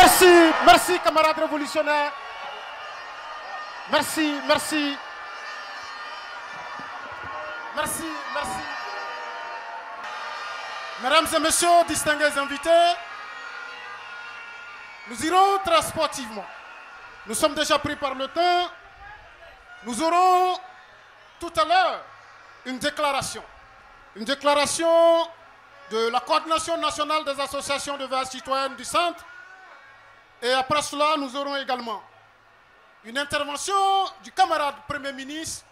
Merci, merci camarades révolutionnaires. Merci, merci. Merci, merci. Mesdames et messieurs, distingués invités, nous irons très sportivement. Nous sommes déjà pris par le temps. Nous aurons tout à l'heure une déclaration. Une déclaration de la coordination nationale des associations de veille citoyennes du centre. Et après cela, nous aurons également une intervention du camarade Premier ministre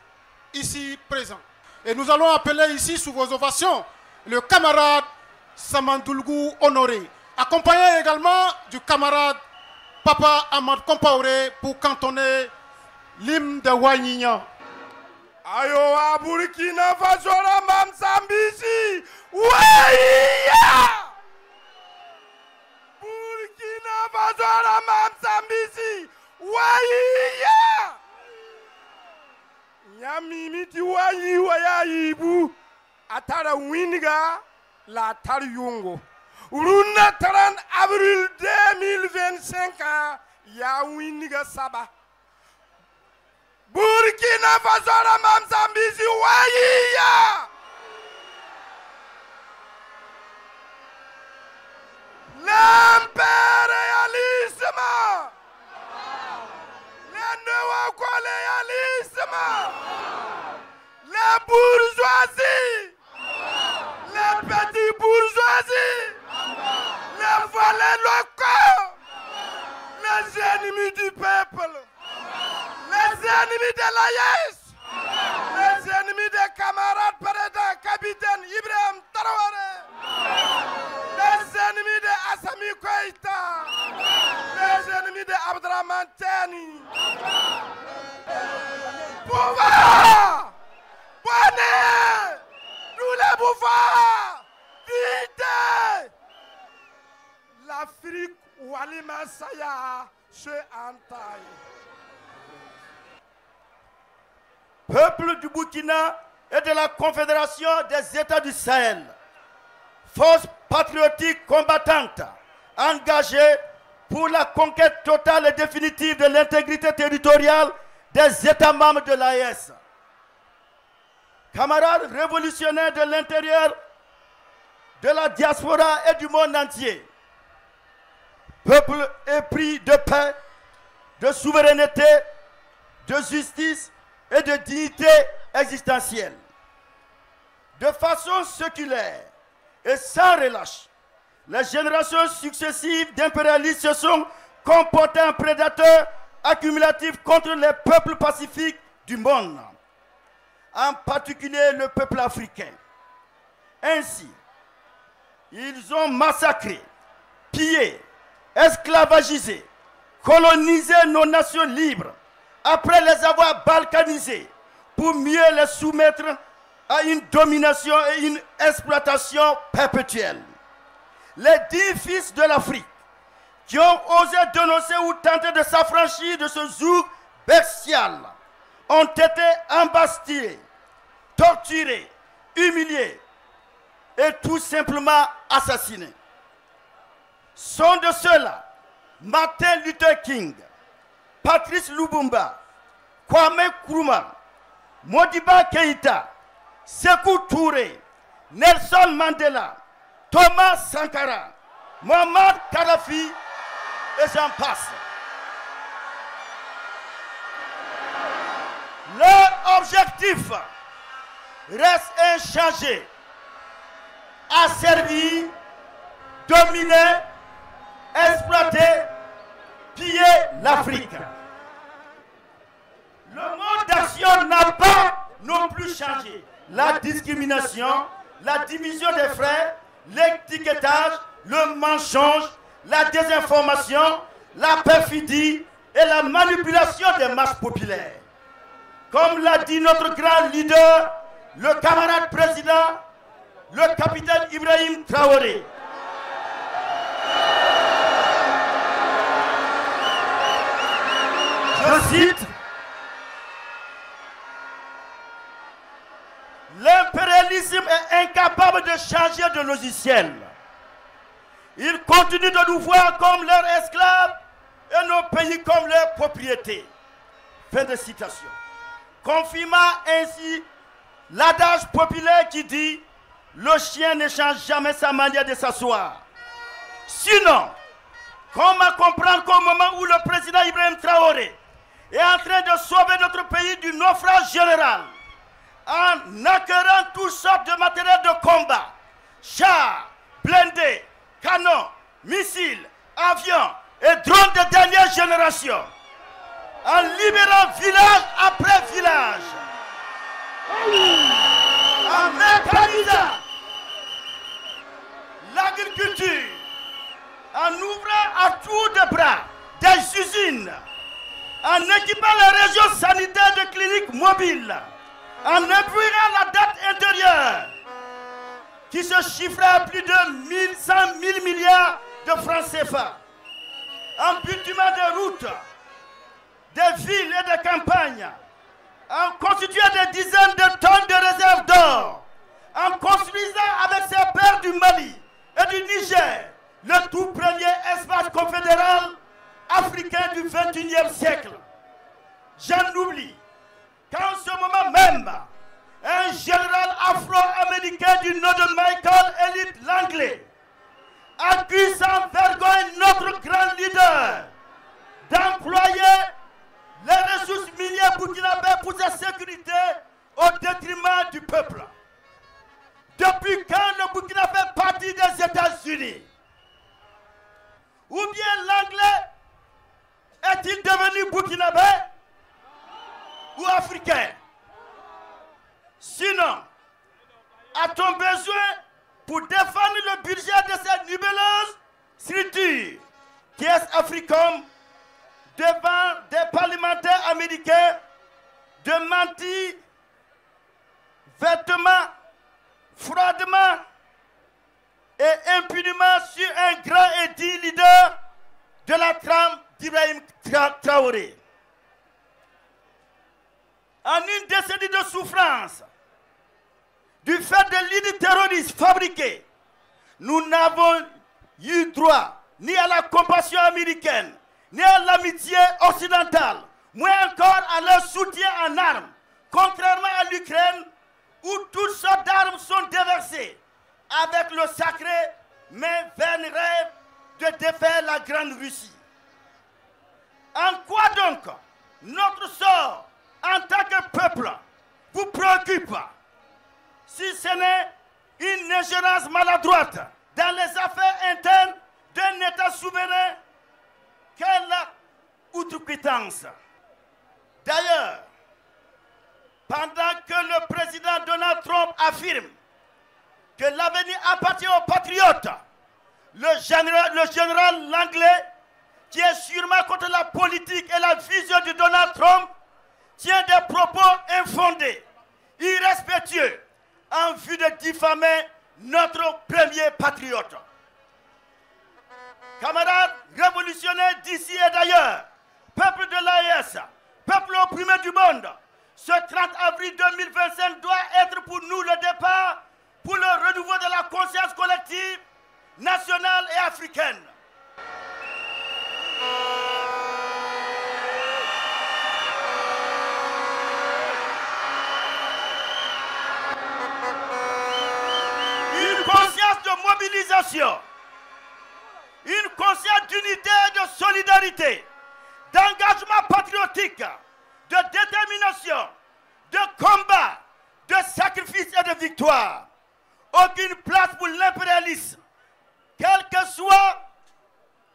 ici présent. Et nous allons appeler ici, sous vos ovations, le camarade Samandoulgou Honoré, accompagné également du camarade Papa Ahmad Kompaoré pour cantonner l'hymne de Wanyignan. Ayo a Burkina Faso la Mamsambisi, Waya! Burkina Faso la Mamsambisi, Waya! Nyamimiti Wayi Waya Ibu, Atara Winga, la Tariyungo. Runa 30 avril 2025, ya Winga Saba. Burkina Faso la Mamsambisi Waya! L'impérialisme! Le néocolonialisme! La bourgeoisie! Les petits bourgeoisie! Les volets locaux! Les ennemis du peuple! Les ennemis de l'AIS, les ennemis des camarades président capitaine Ibrahim Traoré, les ennemis de Assami Koïta, les ennemis de Abdraman Tani. Pouvoir! Bonnet! Tous les pouvoirs! Vite! L'Afrique Walima Saya se entaille. Peuple du Burkina et de la Confédération des États du Sahel, force patriotique combattante, engagée pour la conquête totale et définitive de l'intégrité territoriale des États membres de l'AES. Camarades révolutionnaires de l'intérieur, de la diaspora et du monde entier, peuple épris de paix, de souveraineté, de justice et de dignité existentielle. De façon séculaire et sans relâche, les générations successives d'impérialistes se sont comportées en prédateurs accumulatifs contre les peuples pacifiques du monde, en particulier le peuple africain. Ainsi, ils ont massacré, pillé, esclavagisé, colonisé nos nations libres, après les avoir balkanisés, pour mieux les soumettre à une domination et une exploitation perpétuelle. Les 10 fils de l'Afrique qui ont osé dénoncer ou tenter de s'affranchir de ce joug bestial ont été embastillés, torturés, humiliés et tout simplement assassinés. Sont de ceux-là Martin Luther King, Patrice Lumumba, Kwame Nkrumah, Modibo Keïta, Sékou Touré, Nelson Mandela, Thomas Sankara, Muammar Kadhafi et j'en passe. Leur objectif reste inchangé: asservir, dominer, exploiter, piller l'Afrique. Le mode d'action n'a pas non plus changé. La discrimination, la division des frères, l'étiquetage, le mensonge, la désinformation, la perfidie et la manipulation des masses populaires. Comme l'a dit notre grand leader, le camarade président, le capitaine Ibrahim Traoré. Je cite: l'impérialisme est incapable de changer de logiciel. Il continuent de nous voir comme leurs esclaves et nos pays comme leurs propriétés. Fin de citation. Confirmant ainsi l'adage populaire qui dit « Le chien ne change jamais sa manière de s'asseoir ». Sinon, comment comprendre qu'au moment où le président Ibrahim Traoré est en train de sauver notre pays du naufrage général, en acquérant toutes sortes de matériel de combat, chars, blindés, canons, missiles, avions et drones de dernière génération, en libérant village après village, en mécanisant l'agriculture, en ouvrant à tour de bras des usines, en équipant les régions sanitaires de cliniques mobiles, en appuiant la dette intérieure qui se chiffrait à plus de 1100 000 milliards de francs CFA, en bitumant des routes, des villes et des campagnes, en constituant des dizaines de tonnes de réserves d'or, en construisant avec ses pairs du Mali et du Niger le tout premier espace confédéral africain du XXIe siècle. J'en oublie qu'en ce moment même, un général afro-américain du nom de Michael Elliott Langley accuse sans vergogne notre grand leader d'employer les ressources minières burkinabées pour sa sécurité au détriment du peuple. Depuis quand le Burkina fait partie des États-Unis? Ou bien l'anglais est-il devenu burkinabé ou africain? Sinon, a-t-on besoin pour défendre le budget de cette nébuleuse structure qui est Africom devant des parlementaires américains de mentir vêtement, froidement et impunément sur un grand et digne leader de la trame d'Ibrahim Traoré. En une décennie de souffrance, du fait de l'idée terroriste fabriquée, nous n'avons eu droit ni à la compassion américaine, ni à l'amitié occidentale, moins encore à leur soutien en armes, contrairement à l'Ukraine, où toutes sortes d'armes sont déversées avec le sacré mais vain rêve de défaire la Grande Russie. En quoi donc notre sort en tant que peuple vous préoccupe, si ce n'est une ingérence maladroite dans les affaires internes d'un État souverain? Quelle outrecuidance! D'ailleurs, pendant que le président Donald Trump affirme que l'avenir appartient aux patriotes, le général Langley, qui est sûrement contre la politique et la vision de Donald Trump, tient des propos infondés, irrespectueux, en vue de diffamer notre premier patriote. Camarades révolutionnaires d'ici et d'ailleurs, peuple de l'AES, peuple opprimé du monde, ce 30 avril 2025 doit être pour nous le départ pour le renouveau de la conscience collective, nationale et africaine. Une conscience de mobilisation, une conscience d'unité et de solidarité, d'engagement patriotique, de détermination, de combat, de sacrifice et de victoire. Aucune place pour l'impérialisme, quelles que soient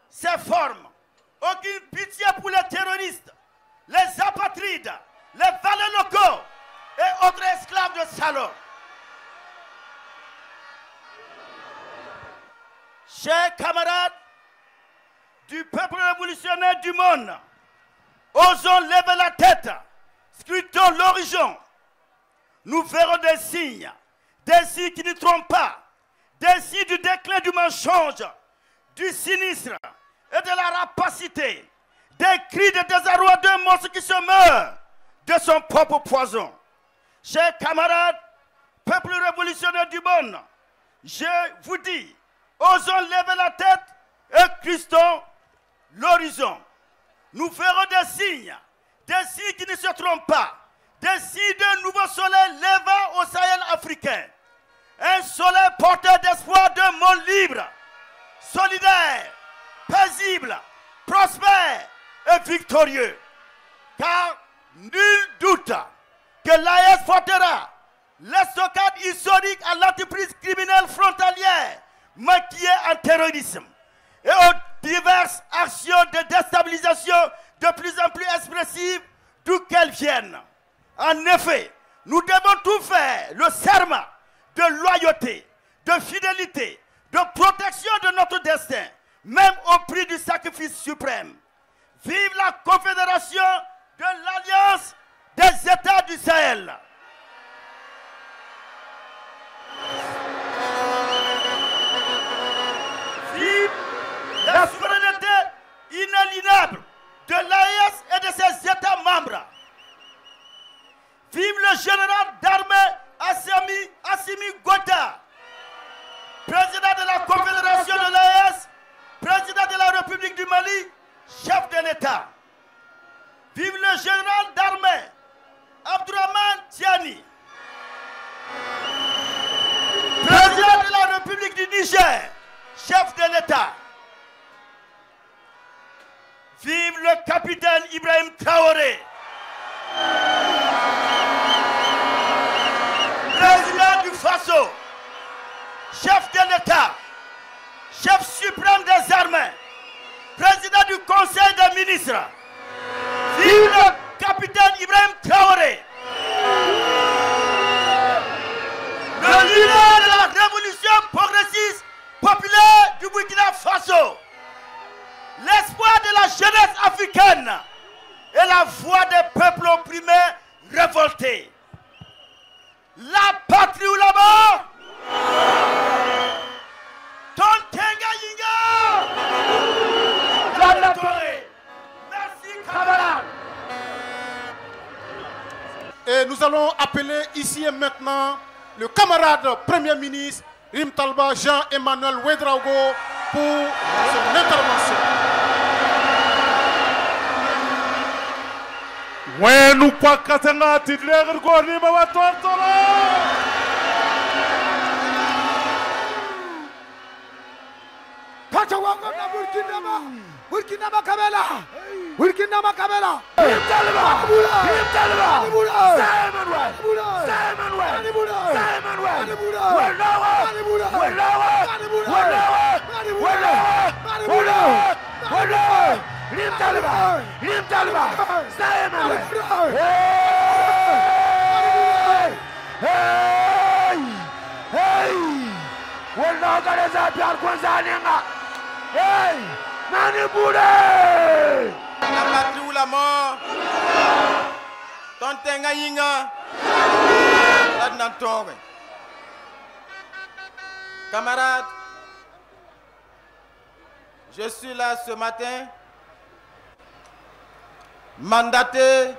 ses formes. Aucune pitié pour les terroristes, les apatrides, les valets locaux et autres esclaves de salauds. Chers camarades du peuple révolutionnaire du monde, osons lever la tête, scrutons l'horizon. Nous verrons des signes qui ne trompent pas, des signes du déclin du mensonge, du sinistre et de la rapacité, des cris de désarroi d'un monstre qui se meurt de son propre poison. Chers camarades, peuple révolutionnaire du monde, je vous dis, osons lever la tête et cristons l'horizon. Nous ferons des signes qui ne se trompent pas, des signes d'un nouveau soleil levant au Sahel africain. Un soleil porteur d'espoir d'un monde libre, solidaire, paisible, prospère et victorieux. Car nul doute que l'AES portera l'estocade historique à l'entreprise criminelle frontalière maquillée en terrorisme et aux diverses actions de déstabilisation de plus en plus expressives d'où qu'elles viennent. En effet, nous devons tout faire, le serment de loyauté, de fidélité, de protection de notre destin, même au prix du sacrifice suprême. Vive la confédération de l'Alliance des États du Sahel. Vive la souveraineté inaliénable de l'AES et de ses États membres. Vive le général d'armée Assimi Goïta, président de la Confédération de l'AES, président de la République du Mali, chef de l'État. Vive le général d'armée Abdourahmane Tiani, président de la République du Niger, chef de l'État. Vive le capitaine Ibrahim Traoré, président du Faso, chef de l'État, chef suprême des armées, président du Conseil des ministres. Vive le capitaine Ibrahim Traoré, le leader de la révolution progressiste populaire du Burkina Faso, l'espoir de la jeunesse africaine et la voix des peuples opprimés révoltés. La patrie ou la mort, Tontenga Yinga, merci camarades. Et nous allons appeler ici et maintenant le camarade Premier ministre Rim Talba Jean-Emmanuel Ouédraogo pour son intervention. Wenu kwa katanga tidler goni bawa tortolo. Kachawanga na Burkina Kabela. Burkina Kabela. Talba. Talba. La patrie ou la mort, Tontenga Yinga, camarades, je suis là ce matin, mandaté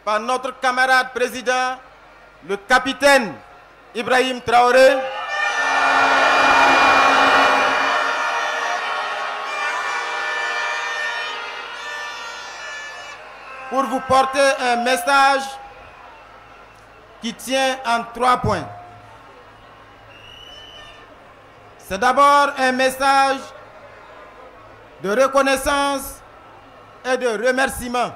par notre camarade président, le capitaine Ibrahim Traoré, pour vous porter un message qui tient en 3 points. C'est d'abord un message de reconnaissance et de remerciement.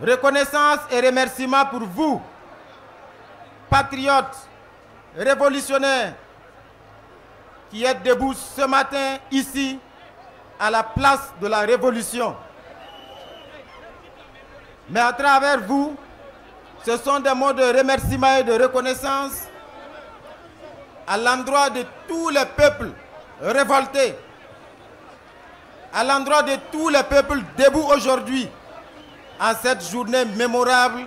Reconnaissance et remerciement pour vous, patriotes, révolutionnaires, qui êtes debout ce matin ici, à la place de la révolution. Mais à travers vous, ce sont des mots de remerciement et de reconnaissance à l'endroit de tous les peuples révoltés, à l'endroit de tous les peuples debout aujourd'hui, en cette journée mémorable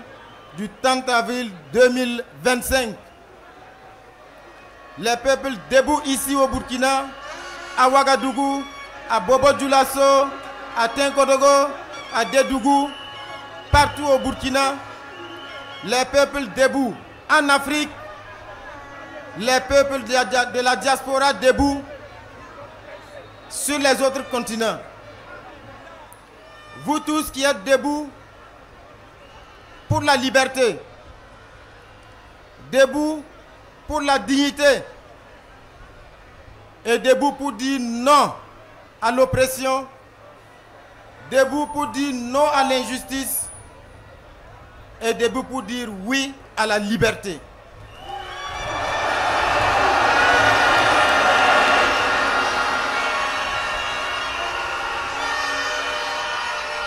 du 30 avril 2025. Les peuples debout ici au Burkina, à Ouagadougou, à Bobo Dioulasso, à Tinkodogo, à Dédougou, partout au Burkina, les peuples debout en Afrique, les peuples de la diaspora debout sur les autres continents. Vous tous qui êtes debout pour la liberté, debout pour la dignité et debout pour dire non à l'oppression, debout pour dire non à l'injustice et debout pour dire oui à la liberté.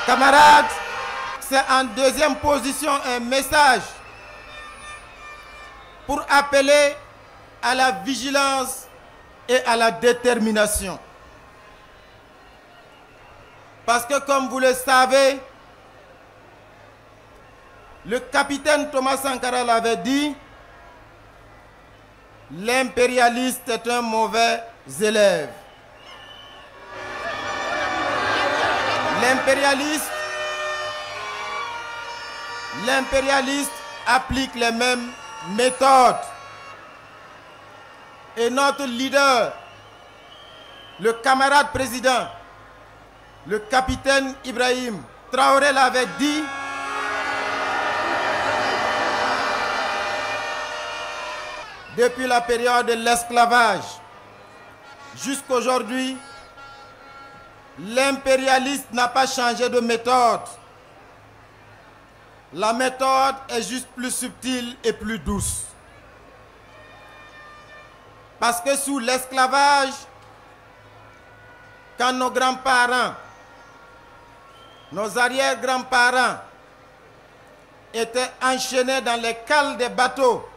Camarades, c'est en deuxième position un message pour appeler à la vigilance et à la détermination. Parce que comme vous le savez, le capitaine Thomas Sankara l'avait dit, l'impérialiste est un mauvais élève. L'impérialiste applique les mêmes méthodes. Et notre leader, le camarade président, le capitaine Ibrahim Traoré l'avait dit, depuis la période de l'esclavage jusqu'aujourd'hui, l'impérialiste n'a pas changé de méthode. La méthode est juste plus subtile et plus douce. Parce que sous l'esclavage, quand nos grands-parents, nos arrière-grands-parents étaient enchaînés dans les cales des bateaux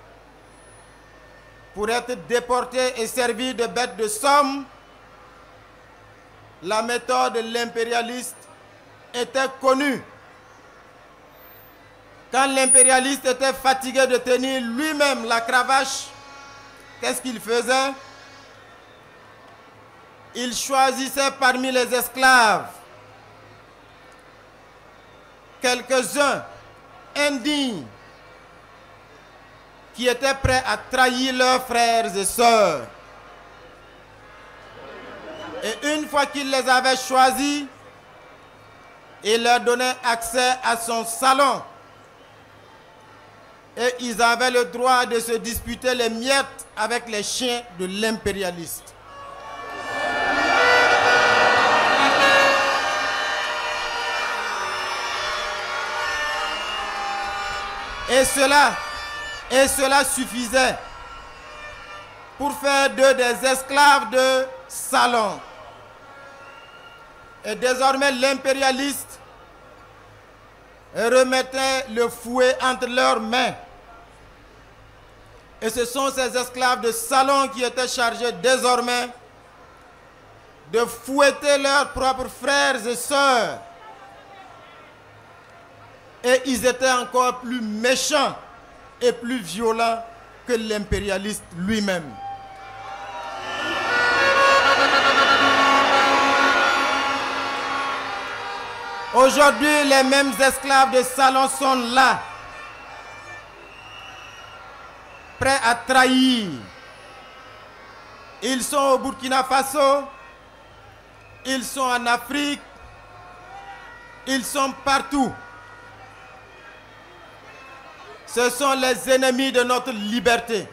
pour être déportés et servis de bêtes de somme, la méthode de l'impérialiste était connue. Quand l'impérialiste était fatigué de tenir lui-même la cravache, qu'est-ce qu'il faisait? Il choisissait parmi les esclaves quelques-uns indignes qui étaient prêts à trahir leurs frères et sœurs. Et une fois qu'il les avait choisis, il leur donnait accès à son salon. Et ils avaient le droit de se disputer les miettes avec les chiens de l'impérialiste. Et cela suffisait pour faire d'eux des esclaves de salon. Et désormais l'impérialiste remettait le fouet entre leurs mains. Et ce sont ces esclaves de salon qui étaient chargés désormais de fouetter leurs propres frères et sœurs. Et ils étaient encore plus méchants et plus violents que l'impérialiste lui-même. Aujourd'hui, les mêmes esclaves de salon sont là, prêts à trahir. Ils sont au Burkina Faso, ils sont en Afrique, ils sont partout. Ce sont les ennemis de notre liberté.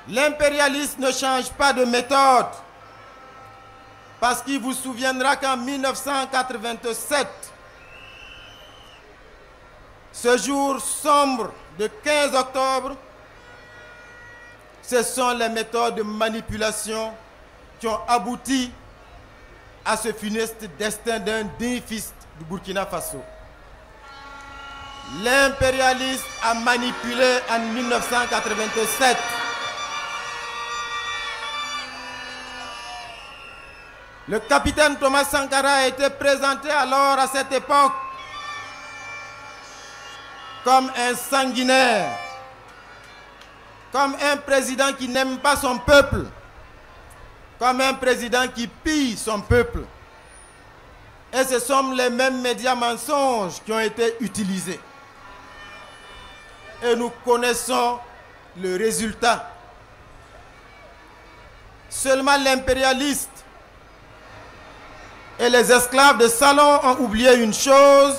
L'impérialiste ne change pas de méthode. Parce qu'il vous souviendra qu'en 1987, ce jour sombre de 15 octobre, ce sont les méthodes de manipulation qui ont abouti à ce funeste destin d'un digne fils du Burkina Faso. L'impérialiste a manipulé en 1987. Le capitaine Thomas Sankara a été présenté alors à cette époque comme un sanguinaire, comme un président qui n'aime pas son peuple, comme un président qui pille son peuple. Et ce sont les mêmes médias mensonges qui ont été utilisés. et nous connaissons le résultat. Seulement l'impérialiste et les esclaves de Salon ont oublié une chose.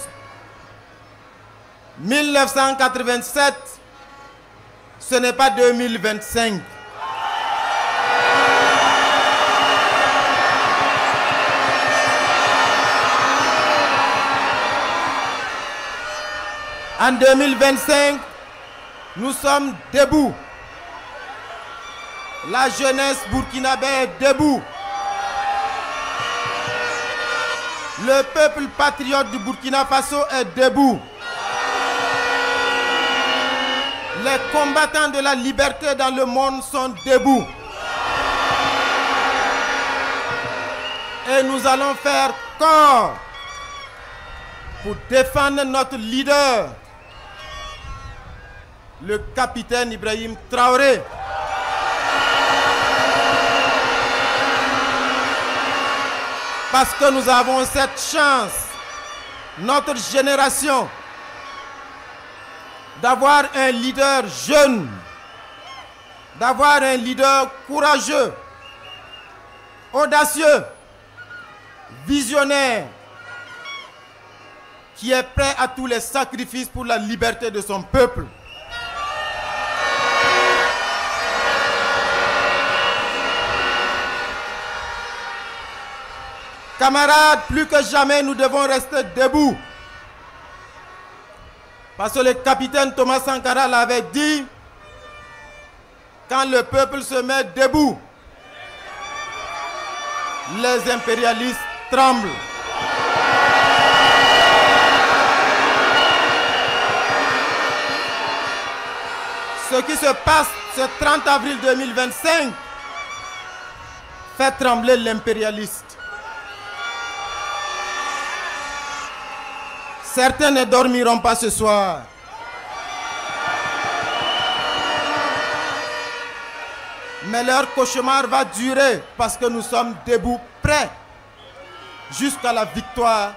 1987, ce n'est pas 2025. En 2025, nous sommes debout. La jeunesse burkinabé est debout. Le peuple patriote du Burkina Faso est debout. Les combattants de la liberté dans le monde sont debout. Et nous allons faire corps pour défendre notre leader, le capitaine Ibrahim Traoré. Parce que nous avons cette chance, notre génération, d'avoir un leader jeune, d'avoir un leader courageux, audacieux, visionnaire, qui est prêt à tous les sacrifices pour la liberté de son peuple. Camarades, plus que jamais, nous devons rester debout. Parce que le capitaine Thomas Sankara l'avait dit, quand le peuple se met debout, les impérialistes tremblent. Ce qui se passe ce 30 avril 2025 fait trembler l'impérialiste. Certains ne dormiront pas ce soir. Mais leur cauchemar va durer parce que nous sommes debout, prêts jusqu'à la victoire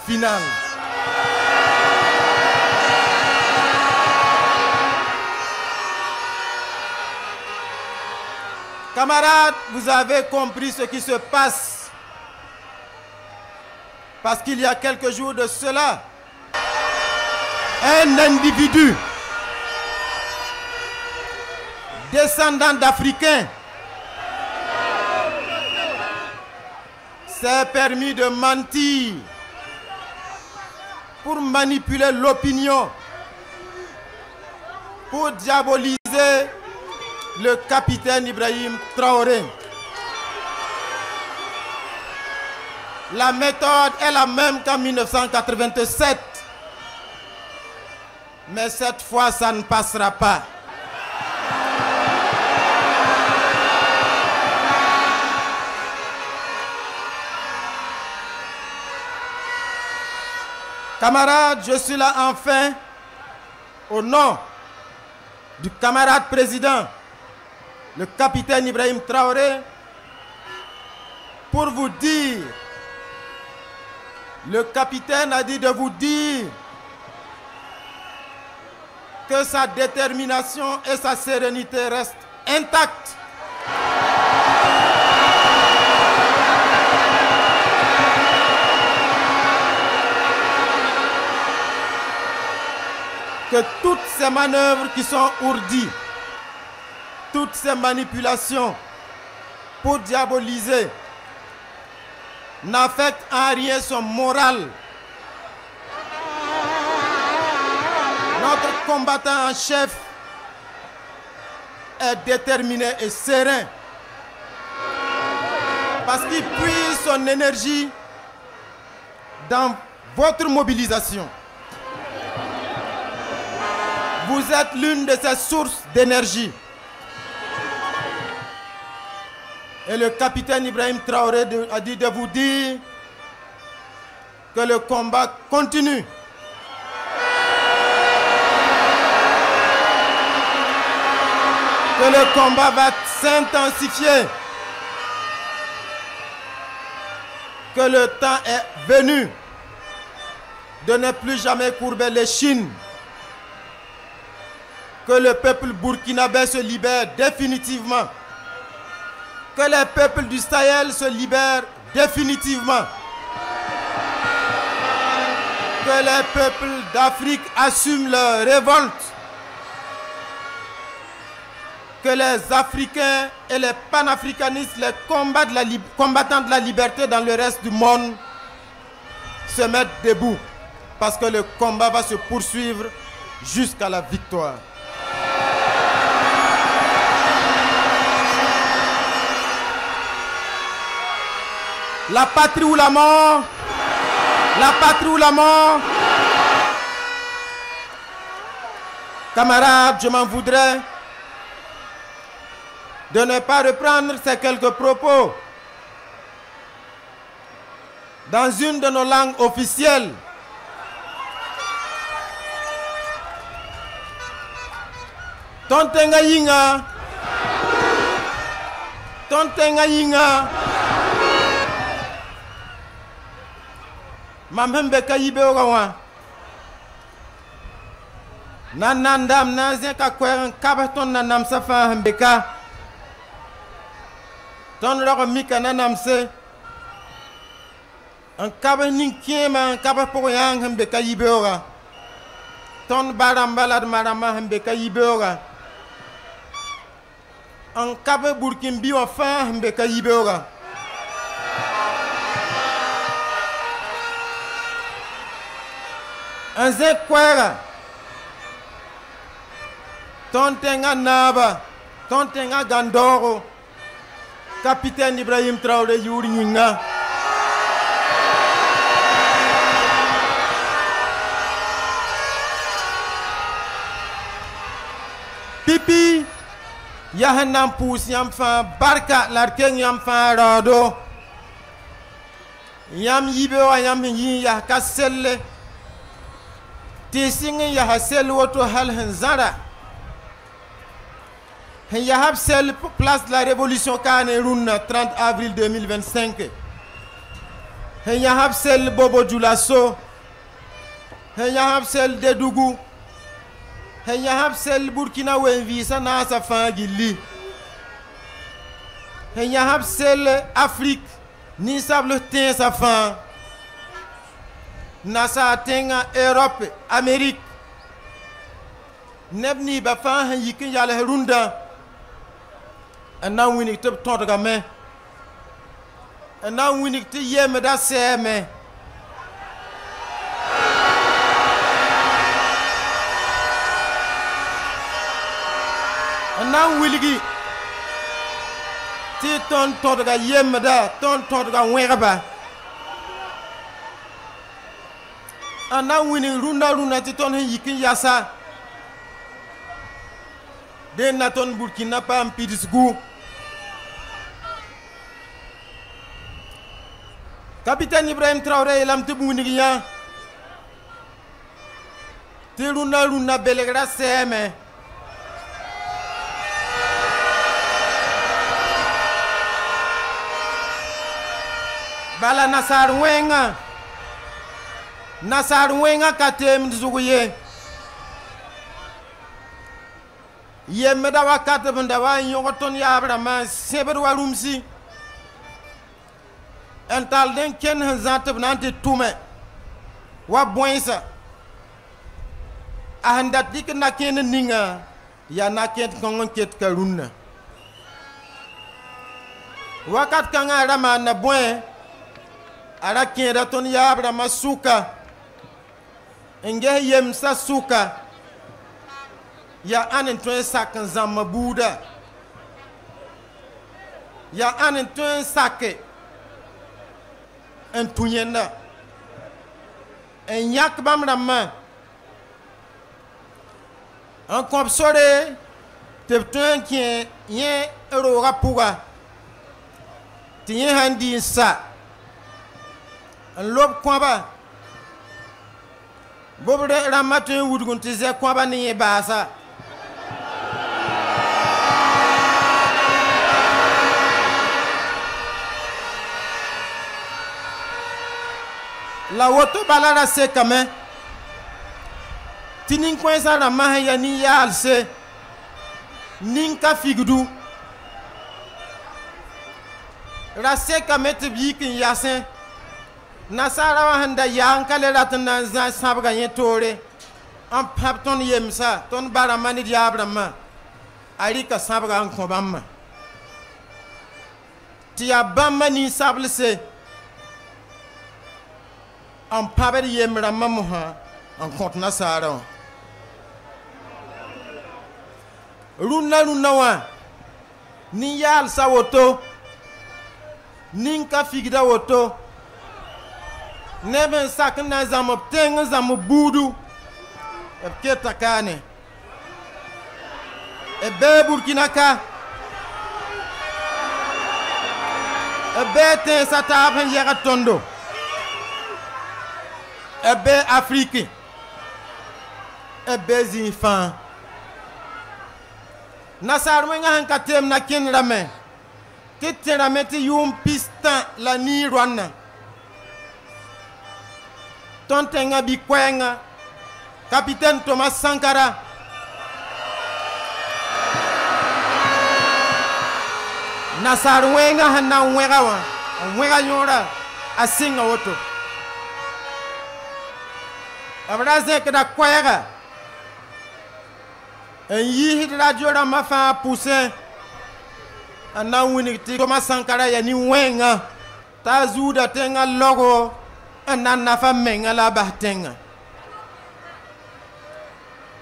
finale. Camarades, vous avez compris ce qui se passe. Parce qu'il y a quelques jours de cela, un individu descendant d'Africains s'est permis de mentir pour manipuler l'opinion, pour diaboliser le capitaine Ibrahim Traoré. La méthode est la même qu'en 1987. Mais cette fois, ça ne passera pas. Camarades, je suis là enfin au nom du camarade président, le capitaine Ibrahim Traoré, pour vous dire, le capitaine a dit de vous dire que sa détermination et sa sérénité restent intactes. Que toutes ces manœuvres qui sont ourdies, toutes ces manipulations pour diaboliser, n'affectent en rien son moral. Notre combattant en chef est déterminé et serein parce qu'il puise son énergie dans votre mobilisation. Vous êtes l'une de ces sources d'énergie. Et le capitaine Ibrahim Traoré a dit de vous dire que le combat continue. Que le combat va s'intensifier. Que le temps est venu de ne plus jamais courber les chines que le peuple burkinabé se libère définitivement. Que les peuples du Sahel se libèrent définitivement. Que les peuples d'Afrique assument leur révolte. Que les Africains et les panafricanistes, les combattants de la liberté dans le reste du monde se mettent debout. Parce que le combat va se poursuivre jusqu'à la victoire. La patrie ou la mort. La patrie ou la mort. Camarades, je m'en voudrais de ne pas reprendre ces quelques propos dans une de nos langues officielles. Tontenga yinga. Tontenga yinga. Mamembe kayibe ogawa. Nanandam nazen ka kweren kabaton nanam safa hambeka. Ton loro mika nanamse. Un kaba ninkiema kaba poyang hambeka yibe oga. Ton barambalad marama hambeka yibe oga. Un kaba burkimbi enfin hambeka yibe oga. Un zekwera. Tontenga naba. Tontenga gandoro. Capitaine Ibrahim Traoré Yuri Nyinga. Pipi. Yahanam pous yam fa barka larken yam fa rado. Yam yibe wa yam yin ya kaselle. Tising ya hasel woto hal hanzara. Ya hapsel place de la révolution Cameroun 30 avril 2025. Ya hapsel Bobo Djoulasso. Ya hapsel Dedougou. Ya hapsel Burkina Wenvisa Nasa Fangili. Ya hapsel Afrique ni sable tin sa fin. Nasa tenga Europe, Amérique. Nebni bafan yikin yale herunda. En nou win ik te tontoga me. En nou win ik te yeme da seme. En nou wil ik te tontoga yeme da tontoga werba. En nou win ik runda te ton yikin yasa. De naton Burkina pa mpidisgu. Capitaine Ibrahim Traoré lam te bunigia. Te runa belegra seme. Bala Nasar Wenga. Nasar Wenga katem zuguye. Yemme da wakata bandawa yogoton ya abrama seber warumsi. Ental den ken hanzate nante tume. Wa boinsa. Ahandat dik na ken ninga. Ya na ken kongon ket karuna. Wakat kanga rama na boin. Ara ken raton ya abrama suka. Enge yem sa suka. Ya anen tuen saken zama buda. Ya anen tuen sake. En tunyenda. En yak bam ramma. En kopsore. Te tuen kien yen ero rapuga. Ti yen handi sa. En lob kwaba. Bobre ramma tuen wudgun te ze kwaba ni basa. La woto balara se kame. Tinin kwensa na mahaya ni yalse. Ninka figdu. Rase kamet bikin yasen. Nasara wa handa yang kale ratan na zan sabga yetore. Am pap ton yemsa ton baramani diabrama. Arika sabga an kobamma. Tia bamma ni sablese. Am paber yemra mamuha an kont nasara. Runa wa. Ni yal sawoto. Ninka figda woto. Neben sakna zamoptenga zamubudu. Epketa kane. Ebe Burkina ka. Ebe ten satapen yega tondo. Ebe Afrique. Ebe zinfan. Nasar wenga hankatem na kin rame. Kete rame ti yum pistan la ni rwana. Tontenga bikwenga. Capitaine Thomas Sankara. Nasar wenga hana wenga wa. Wenga nyora. Asinga woto. Abraze kada kwega. En yi radio da mafa pousse. Ana winiti Thomas Sankara ya ni wenga. Tazuda tenga logo. Ana nafa menga la bahtenga.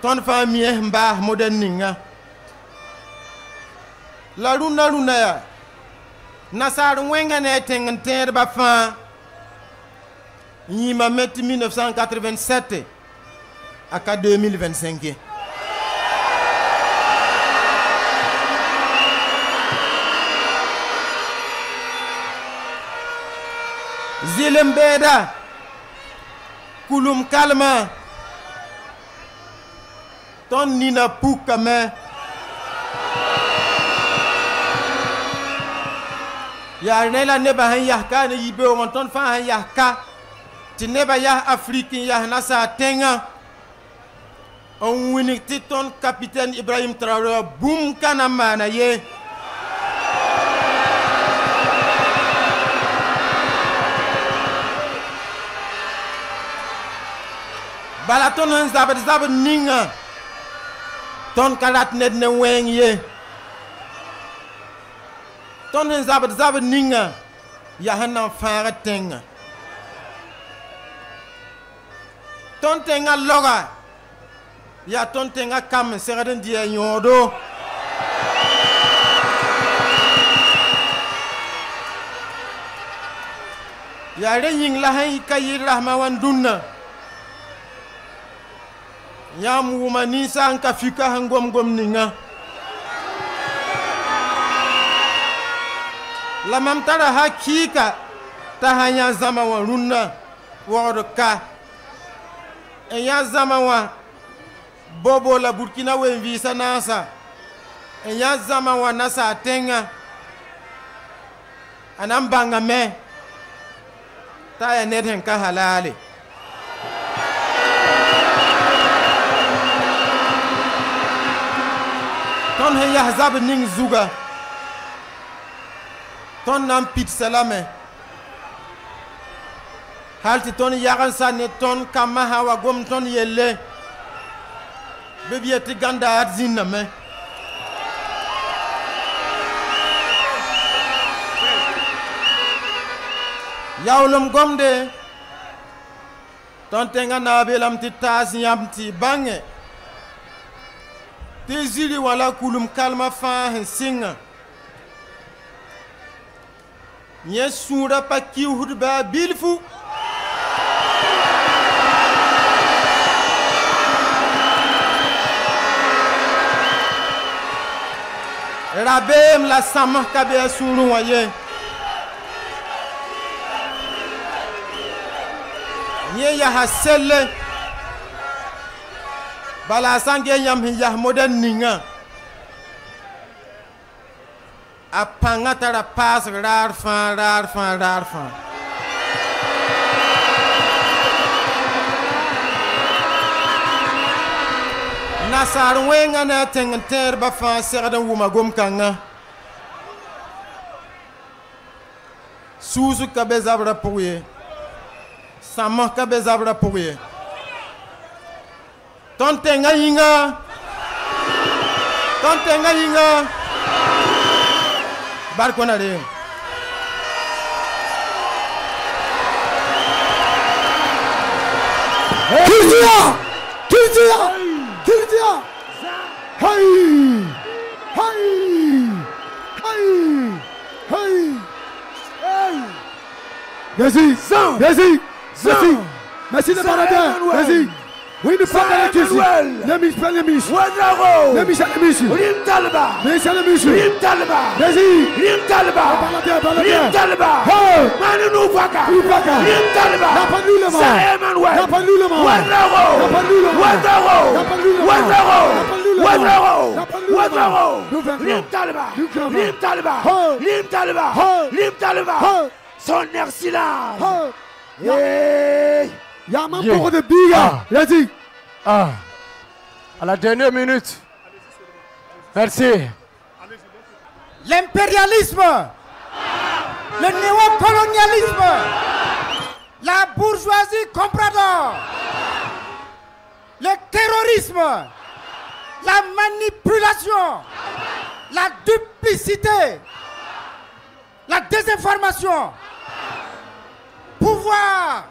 Ton famille mba moderninga. La luna ya. Nasar wenga ne tengen ba fa. Yima met 1987 à 2025. Zilembeda Kulum Kalma Ton Nina Poukame Ya Nela Neba Yahka ne Yibe on ton fa Yahka Tineba Yah Africain Yah Nasa Tenga On winning Titon Capitaine Ibrahim Traoré Boum Kanamana ye Balaton han zabad ninga ton kalat net ne weng ye ton han zabad ninga ya hanan fara tenga ton tenga loga ya ton tenga kam seraden dia nyodo ya renying la hay kayir rahmawan dunna Yam wumanisa anka fika hangom gom ninga. La mamtara hakika tahanya zama wa runa waroka. Enya zama wa bobo la Burkina wenvisa nasa. Enya zama wa nasa atenga. Anambanga me. Taya neden ka halali. Ton he yahzab ning zuga. Ton nam pit salame. Halti ton yagan sane ton kama hawa gom ton yelle. Bebieti ganda adzina me. Yaulum gomde. Ton tenga nabelam ti tazi yamti bange. Tezili wala kulum kalma fa singa. Nye sura pa kiw hudba bilfu. Rabem la samah kabe suru waye. Nye ya haselle. Bala sange yam yah modern ninga. Apanga tara pas rar fan. Nasar wenga na tengenter ba fa serdan wuma gom kanga. Suzu ka bezabra pouye. Sama ka bezabra pouye. Tontenga yinga. Tontenga yinga. Barkona de. Kildia! Hey! Hey! Hey! Hey! Hey! Merci! Merci! Merci! Merci de Baradin! Merci! Oui, nous sommes dans la cuisine! Les miches, pas les miches! Les miches, les miches! Rim Talba! Les miches! Rim Talba! Merci! Rim Talba! Rim Talba! Manu Nufaka! Rim Talba! Napalulema! Emmanuel! Napalulema! Wadrago! Rim Talba! Rim Talba! Rim Talba! Rim Talba! Son air silence! Hey! Yaman pour de biga! Vas-y! À la dernière minute. Merci. L'impérialisme, le néocolonialisme, la bourgeoisie comprador, le terrorisme, la manipulation, la duplicité, la désinformation, pouvoir,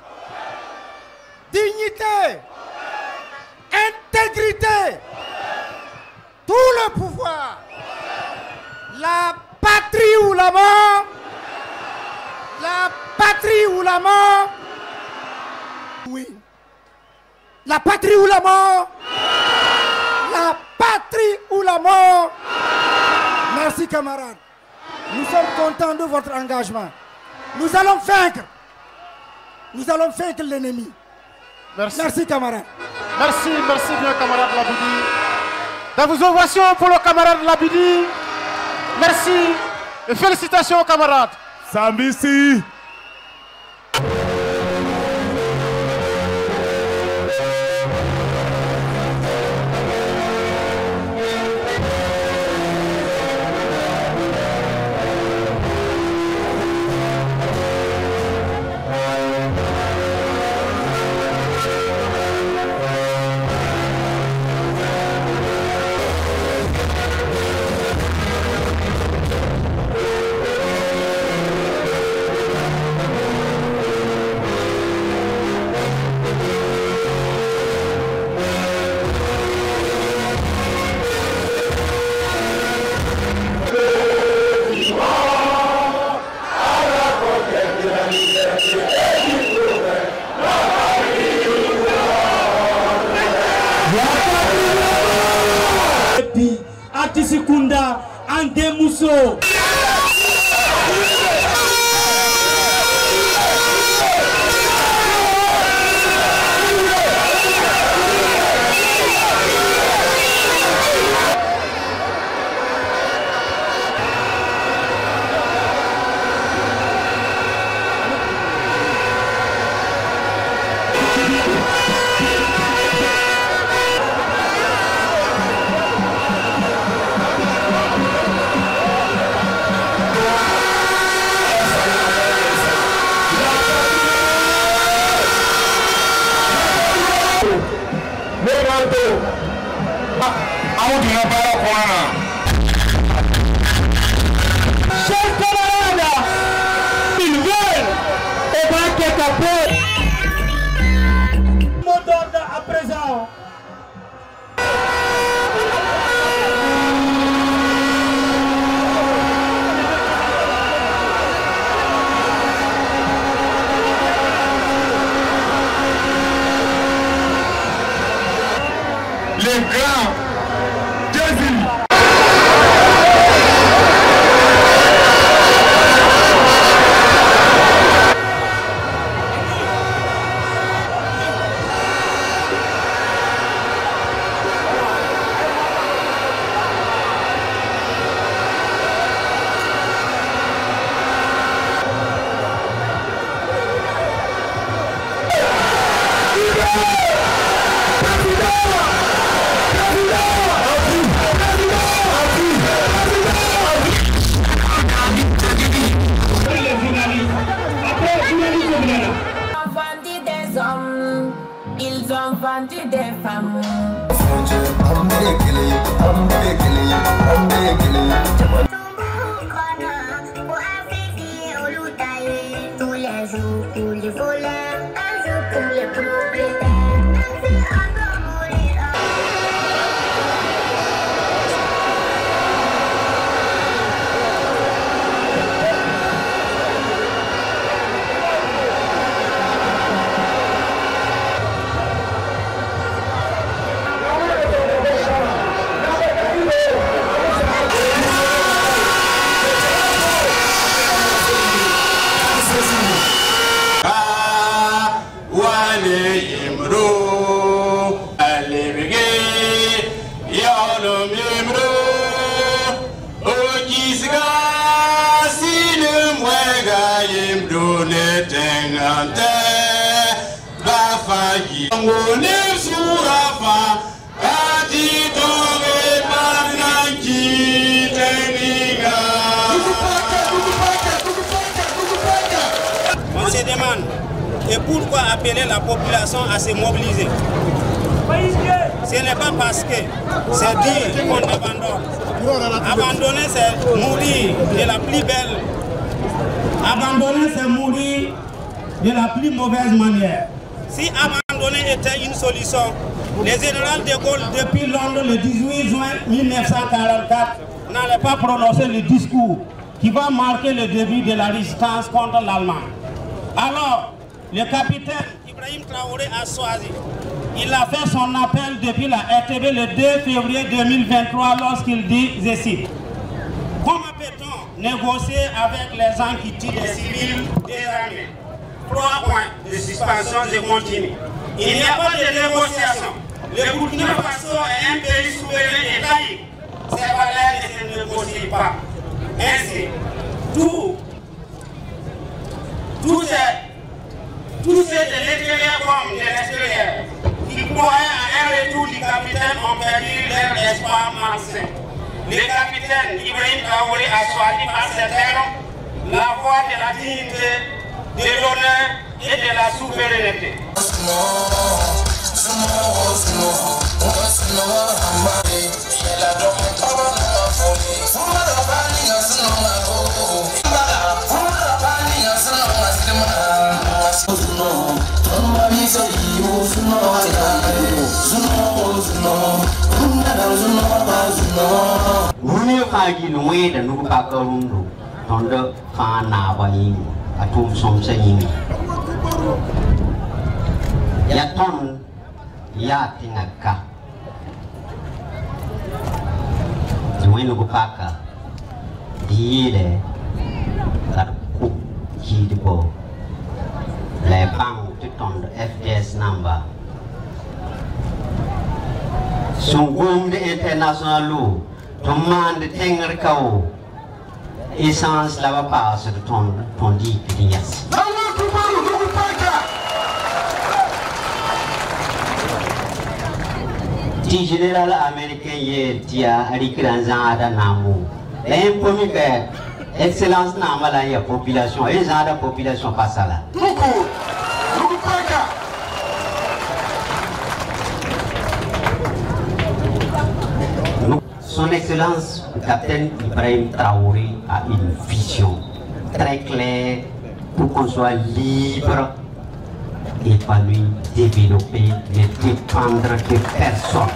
dignité, intégrité, tout le pouvoir, la patrie ou la mort, la patrie ou la mort, oui, la patrie ou la mort, la patrie ou la mort. Merci camarades, nous sommes contents de votre engagement. Nous allons vaincre l'ennemi. Merci camarades. Merci bien camarade Labidi. Dans vos ovations pour le camarade Labidi. Merci et félicitations camarades. Sambisi. Atisikunda Andemuso. Chers camarades, ils veulent et va qu'étaper. Mot d'ordre à présent. Les grands, deuxième affronter des femmes. Tous les jours pour les voleurs, un jour pour les propriétaires. On se demande, et pourquoi appeler la population à se mobiliser? Ce n'est pas parce que c'est dit qu'on abandonne. Abandonner, c'est mourir de la plus belle. Abandonner, c'est mourir de la plus mauvaise manière. Si abandonner était une solution, le général de Gaulle, depuis Londres, le 18 juin 1944, n'allait pas prononcer le discours qui va marquer le début de la résistance contre l'Allemagne. Alors, le capitaine Ibrahim Traoré a choisi. Il a fait son appel depuis la RTB le 2 février 2023 lorsqu'il dit, je cite, « Comment peut-on négocier avec les gens qui tuent les civils désarmés? 3 points de suspension, je continue. Il n'y a pas de négociation. Le Burkina Faso est un pays souverain et laïque. Ces valeurs ne se négocient pas. Ainsi, tous ceux de l'intérieur comme de l'extérieur qui croyaient à un retour du capitaine ont perdu leur espoir malsain. Le capitaine Ibrahim Traoré a choisi par ses termes la voie de la dignité, de l'honneur et de la souveraineté. Muni kagi luwe dan nuku pakarundu tonda kana bayi atum somsa ini ya ton ya tingaka luwe nuku paka diile karku kidibo lepang tonda FDS number sungguh de international lu Toman de tenger kau essence la pas de ton dit pinyas. Di général américain ye dia arikran zada namu. L'impomi que excellence namala ya population et zada population pasala. Son Excellence, le capitaine Ibrahim Traoré a une vision très claire pour qu'on soit libre, épanoui, développé, ne dépendre de personne.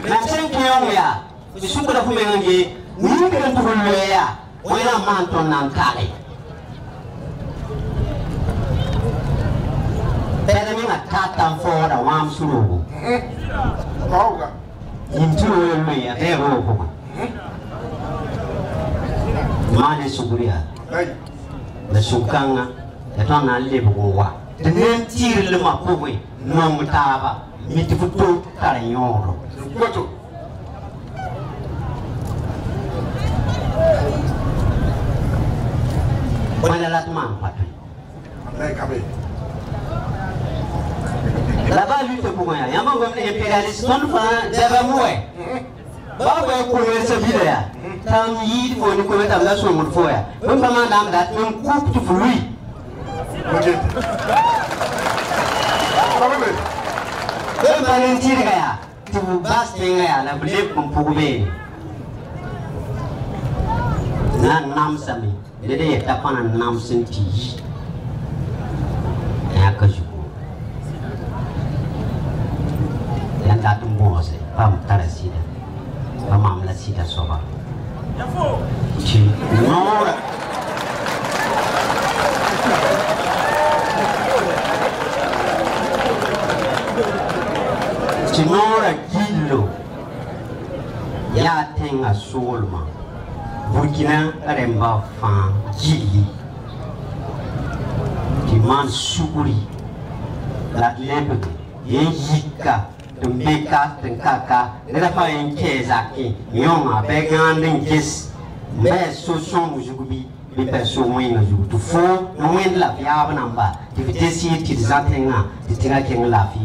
Même si on est là, je suis là pour me dire, nous devons le faire, on est là maintenant en carré. Pera minha tata fora o am suru. Pauga. Intro me a vero. Mane suguria. Le sukanga e tona lebuwa. De nem tire le mapuwe no mutaba. Mitifuto karanyoro. Goto. Wala latman patu. Amai kabe. Là-bas, lutte pour moi. Il y a un impérialiste, non pas d'Abamoué. Baba ko se bidaya. Tam yi fo ni ko meta la so mun foya. Mun ba ma dam da mun coupe tu flui. Timora Gillo ya tenga solma Burkina Remba fan Gili Timan Suguri la lembe yika tumbeka tenkaka nelafa enkezaki nyonga beganding gis me so son mujubi bi perso moina jugu tu fo no wen la fiaba namba tivitesi tizatenga titinga kenga la fi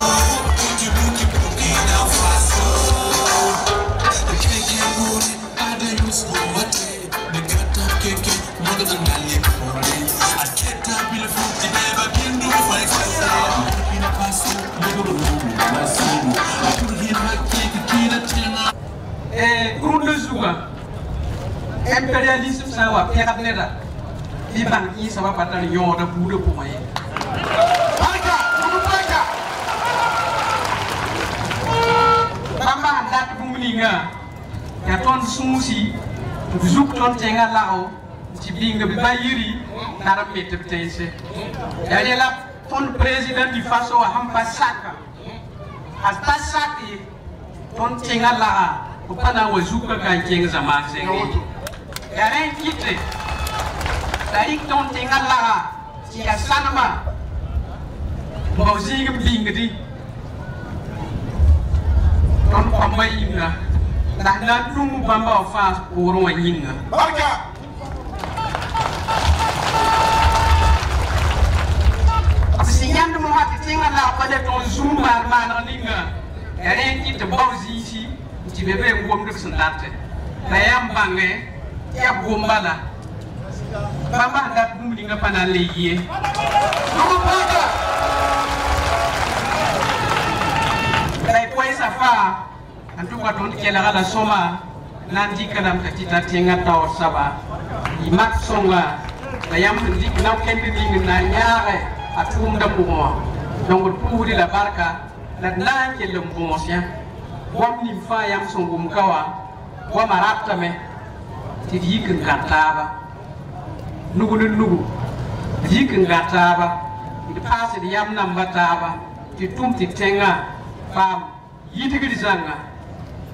impérialisme ça va faire neda di banki ça va patal yo da bu de point barka barka bamba dat bu mlinga ya ton sumusi zuk ton tenga lao ti binga bi bayiri dara mette tayse ya la ton président du faso hamba saka hasta saki ton tenga la ko pana wa zuka kan kenga zaman sengi Yaren kite, dari ton tinggal lah, jika sana mah, mau sih kebing gede, ton pambai inga, dah nantung bamba fas orang inga. Barka. Sinyam tu mau tinggal lah pada ton zumbar mana inga, yaren kite bau sih, cibebe gua mendek sendat, bayam bange. Ya gombala bamba dat muli nga pana leye no paga dai koy safa antu ka don kela gala soma nandi kanam ta tita tenga taw saba imak songa bayam dik naw kendi ding na nyaare atum da bumo donc pour la barka la nan ke le mbonsya wam ni fa yam songum kawa wa marata me ti yikin gataba nugu yikin gataba ti pasi di yam nam bataba ti tum ti tenga fam yitigi zanga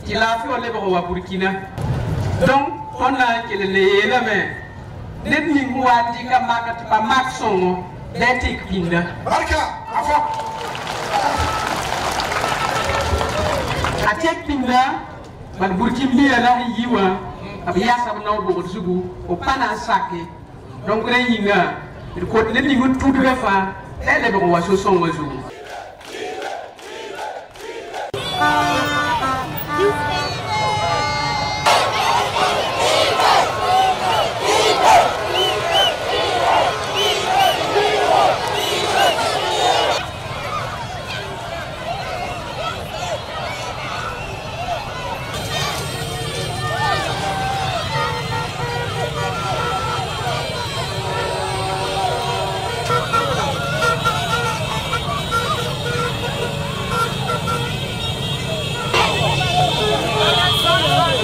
ti la fi ole bo wa Burkina donc on a que le me net ni ngwa di ka maka ti pa maxongo detik pinda barka afo atek pinda man Burkina la yiwa abia sabna bo sugu o pana sake donc reyinga ko ne ni mutu de fa ele bo wa so songo sugu Changer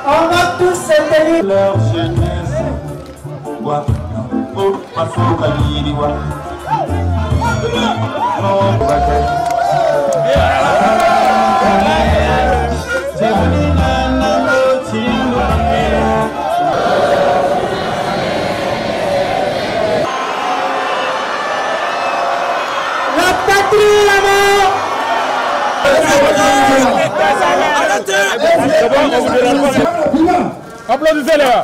On va tous se tenir leur jeunesse. la patrie, l'amour. Applaudissez les gars.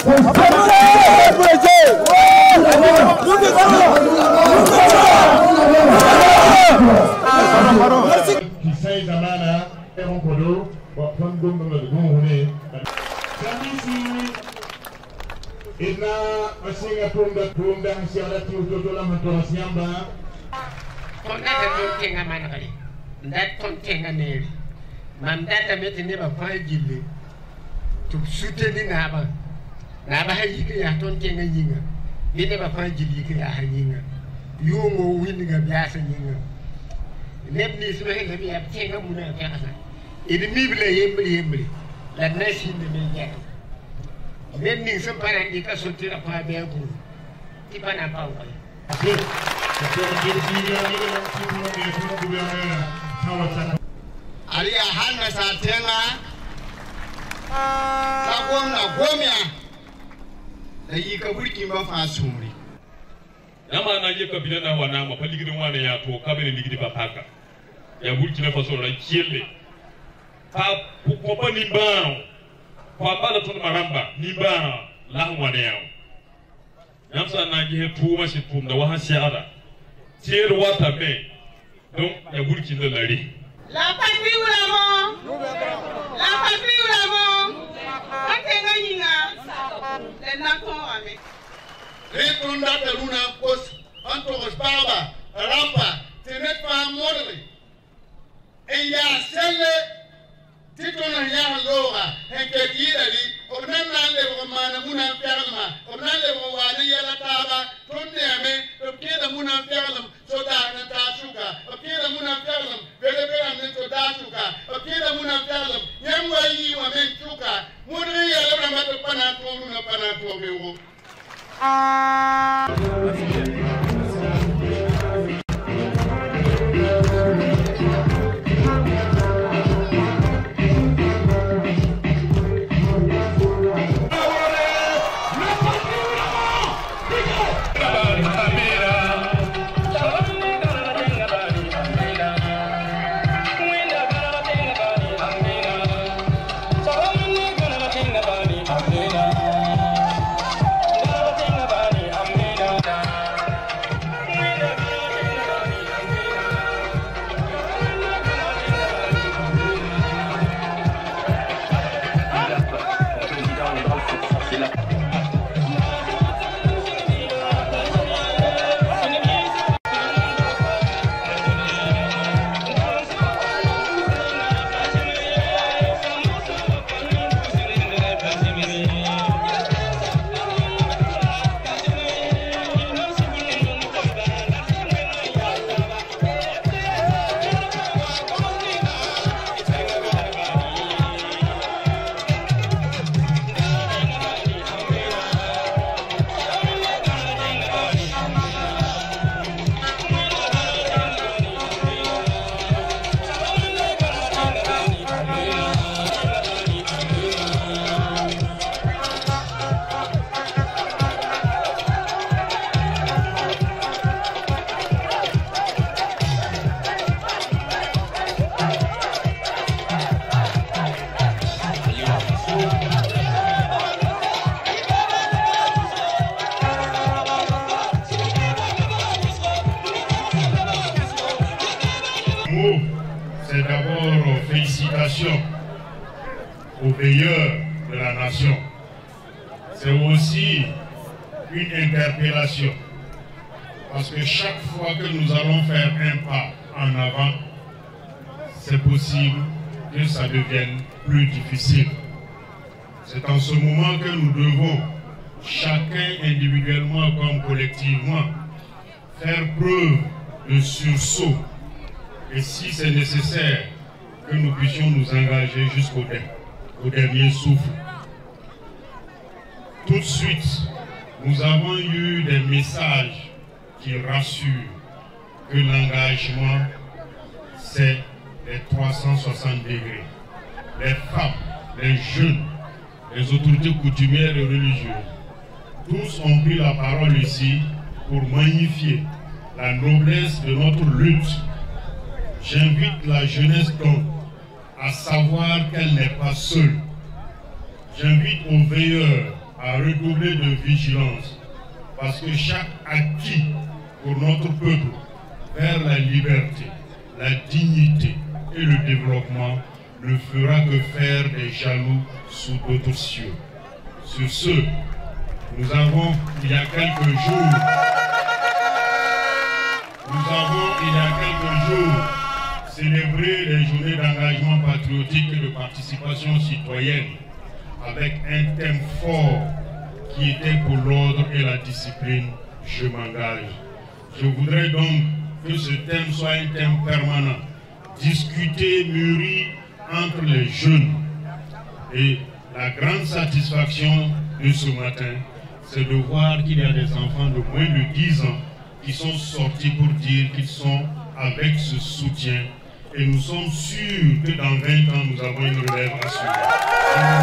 Mandata meti ne ba fa gille to suteni na ba hayi ke ya ton ke ngayinga bi ne ba fa gille ke ya hayinga yungo winga biya sa yinga lebni su he le biya ke nga muna ka asa idi mibile yembre la nasi ne me ya lebni sun fara ni ka sotti da fa be ku ti bana pa ko Alia hana satenga ta gwamna gomiya da yi ka burki mafa suri. Yama na yi kabila na wana ma fa ligidin wane ya to kabine ligidi ba paka. Ya burki na faso ran kiele. Pa ko pa ni ba. Pa bala ton maramba ni ba la wane ya. Yamsa na yi he tuuma shi tum da wahan shiara. Tier wata me. Donc ya burki na lari. La patrie ou la mort? La patrie ou la mort? Ripunda teruna kos antogos baba rampa tenet pa modri. E ya selle titona ya loga henke kidali obnana le romana muna perma obnana le romana ya la taba tonne ame obkeda muna perlam soda na tasuka obkeda muna perlam vele vele ame soda suka obkeda muna perlam yamwa yi wa men suka mudri ya le ramata pana to na pana to bewo. C'est d'abord félicitations aux meilleurs de la nation. C'est aussi une interpellation. Parce que chaque fois que nous allons faire un pas en avant, c'est possible que ça devienne plus difficile. C'est en ce moment que nous devons, chacun individuellement comme collectivement, faire preuve de sursaut et si c'est nécessaire, que nous puissions nous engager jusqu'au dernier souffle. Tout de suite, nous avons eu des messages qui rassurent que l'engagement, c'est les 360 degrés. Les femmes, les jeunes, les autorités coutumières et religieuses, tous ont pris la parole ici pour magnifier la noblesse de notre lutte. J'invite la jeunesse donc à savoir qu'elle n'est pas seule. J'invite aux veilleurs à redoubler de vigilance parce que chaque acquis pour notre peuple vers la liberté, la dignité et le développement ne fera que faire des jaloux sous d'autres cieux. Sur ce, nous avons, il y a quelques jours, célébré les journées d'engagement patriotique et de participation citoyenne avec un thème fort qui était pour l'ordre et la discipline. Je m'engage. Je voudrais donc que ce thème soit un thème permanent, discuté, mûri entre les jeunes. Et la grande satisfaction de ce matin, c'est de voir qu'il y a des enfants de moins de 10 ans qui sont sortis pour dire qu'ils sont avec ce soutien. Et nous sommes sûrs que dans 20 ans, nous avons une relève assurée.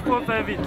Faut faire vite.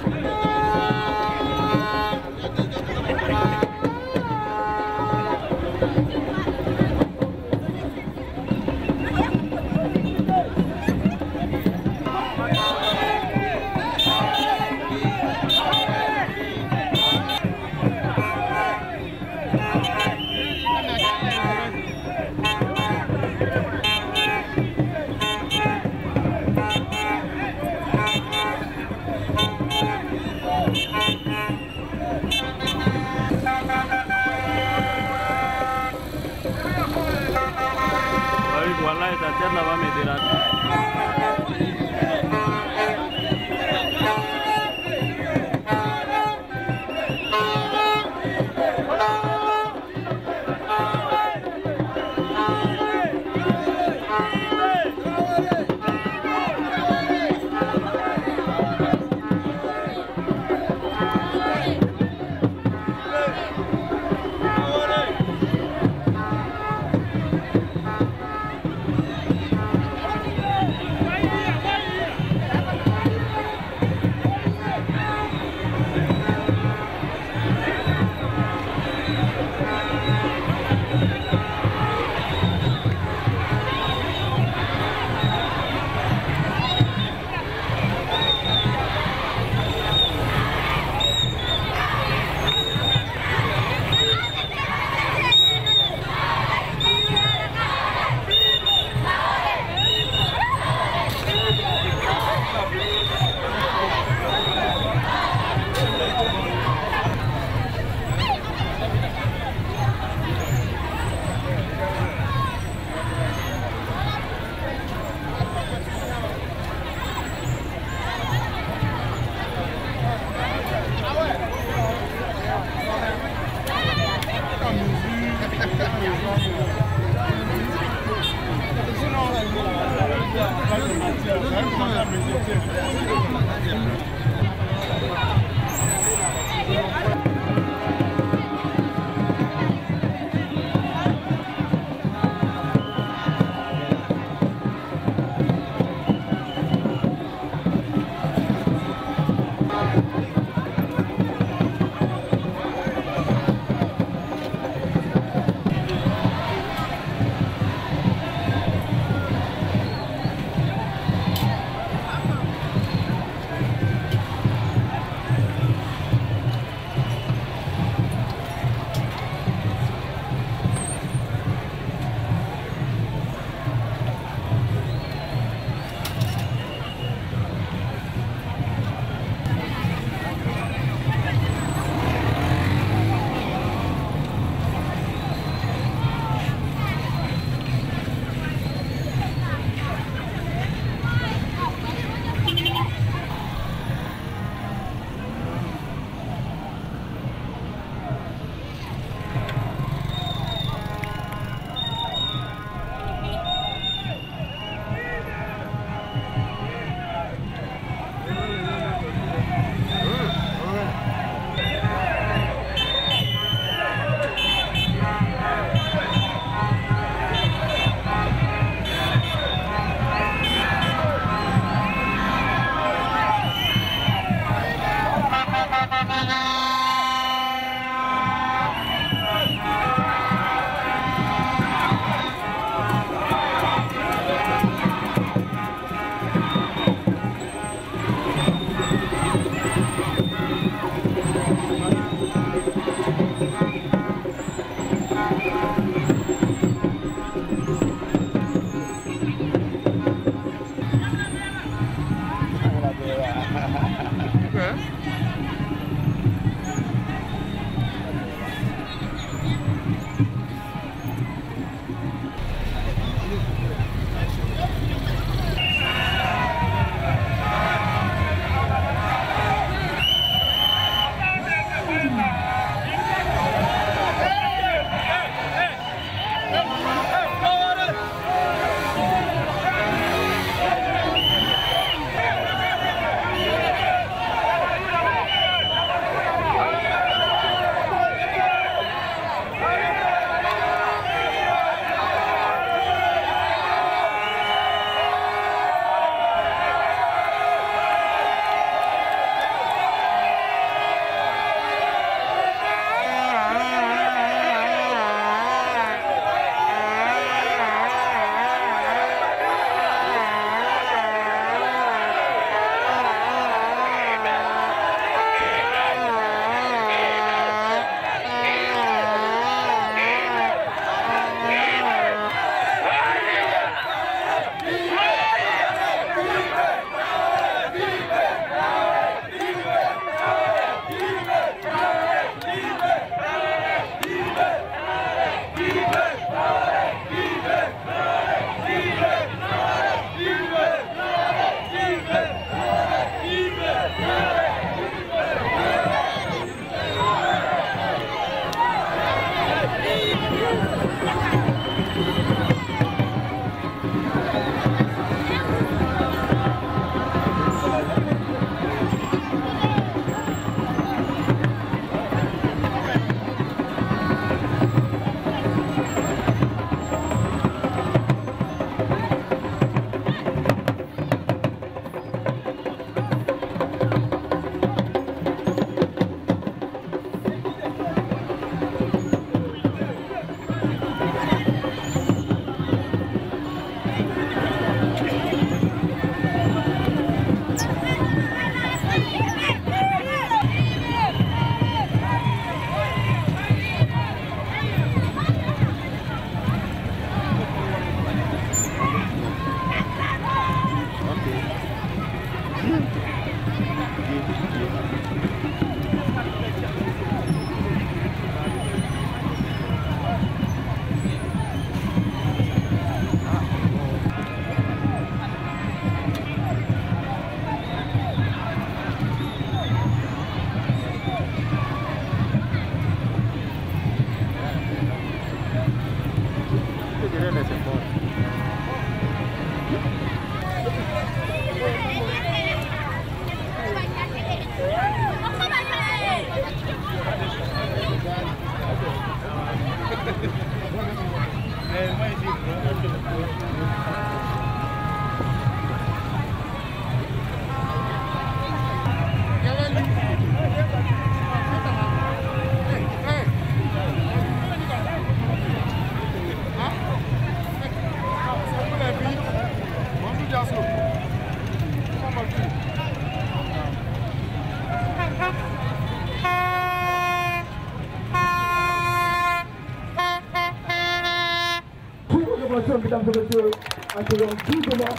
Mesdames et messieurs, accueillons doucement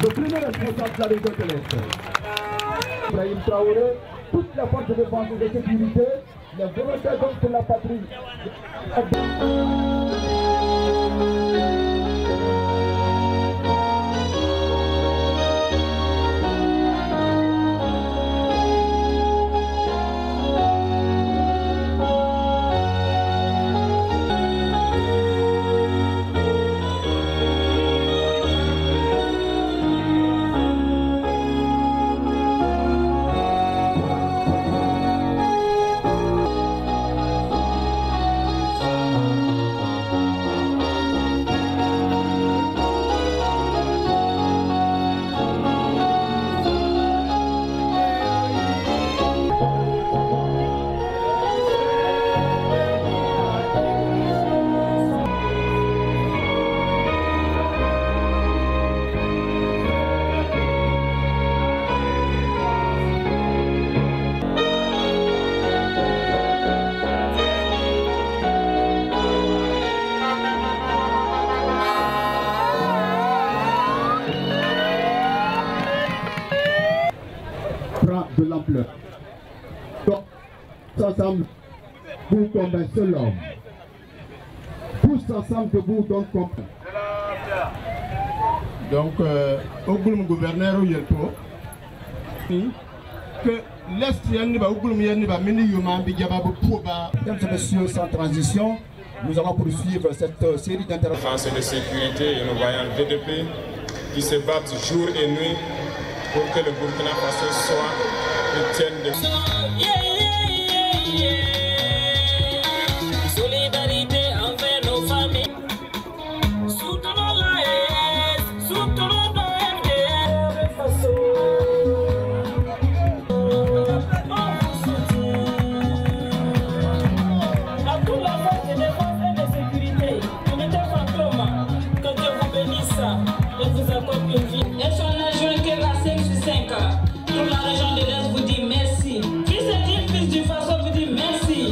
le premier responsable de la région de l'Est. Ibrahim Traoré, toute la force de défense et de sécurité, les volontaires donc pour la patrie. De l'ampleur. Donc, ensemble, vous comme un seul homme. Tous ensemble debout, donc comme. Donc, au gouverneur, il y a que l'Est, mesdames et messieurs, sans transition, nous allons poursuivre cette série d'interventions. Défense et de sécurité et nos voyants DDP qui se battent jour et nuit pour que le Burkina Faso soit et tienne de... Solidarité envers nos familles. Soutenons l'AES, soutenons Burkina Faso. On vous soutient. À toute la force de défense et de sécurité, unité fantôme, que Dieu vous bénisse et vous accorde une vie. Et son adjoint qui est la 5 sur 5. Toute la région de l'Est vous dit merci. Fils et dire fils du Faso vous dit merci.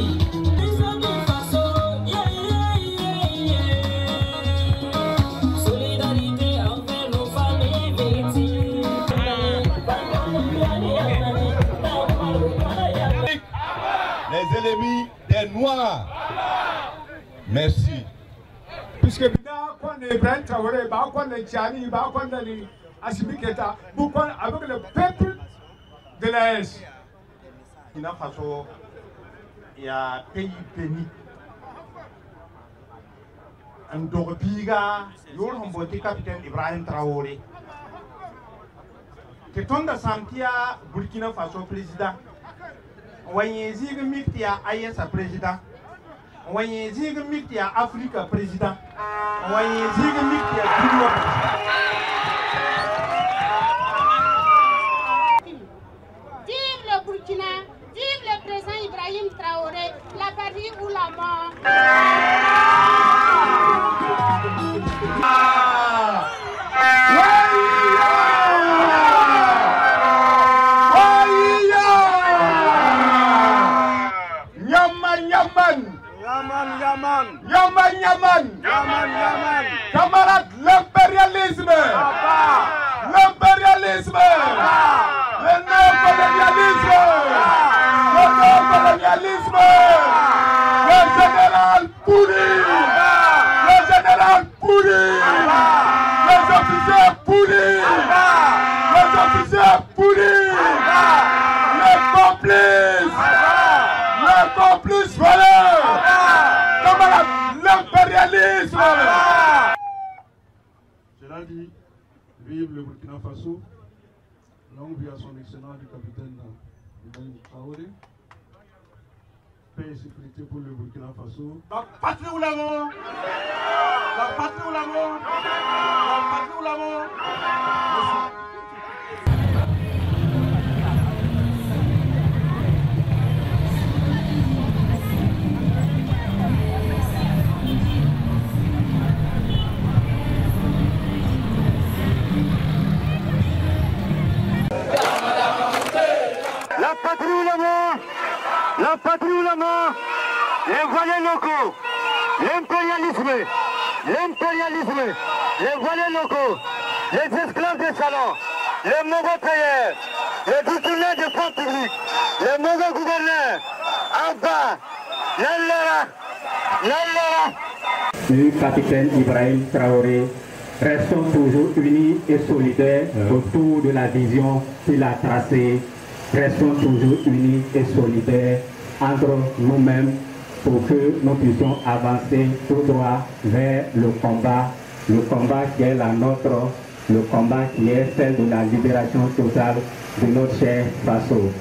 Fils du Faso, yeah, yeah, yeah. Solidarité envers nos familles victimes. Les ennemis des Noirs. Merci. Puisque avec le peuple de l'AS. Burkina Faso est un pays béni. Ndorbiga, Yorhamboti capitaine Ibrahim Traoré. Ketonda Santia, Burkina Faso président. Wanyezig Miktia Ayesa président. Wanyezig Miktia Afrique président. Wanyezig Miktia Kouloua président. Vive le Burkina, vive le président Ibrahim Traoré, la patrie ou la mort. Yaman, camarades, l'impérialisme. Vive le Burkina Faso. Longue vie à son excellence du capitaine Ibrahim Traoré. Paix et sécurité pour le Burkina Faso. La patrie ou la mort? La patrie ou la mort? La patrie ou la mort? La patrie ou la mort? La patrie ou la mort? Les volets locaux, l'impérialisme, les volets locaux, les esclaves des salons, les mauvais payeurs, les détourneurs de fonds publics, les mauvais gouverneurs, en bas, Le capitaine Ibrahim Traoré, restons toujours unis et solidaires autour de la vision qu'il a tracée. Restons toujours unis et solidaires entre nous-mêmes pour que nous puissions avancer tout droit vers le combat qui est la nôtre, le combat qui est celle de la libération totale de notre cher Faso.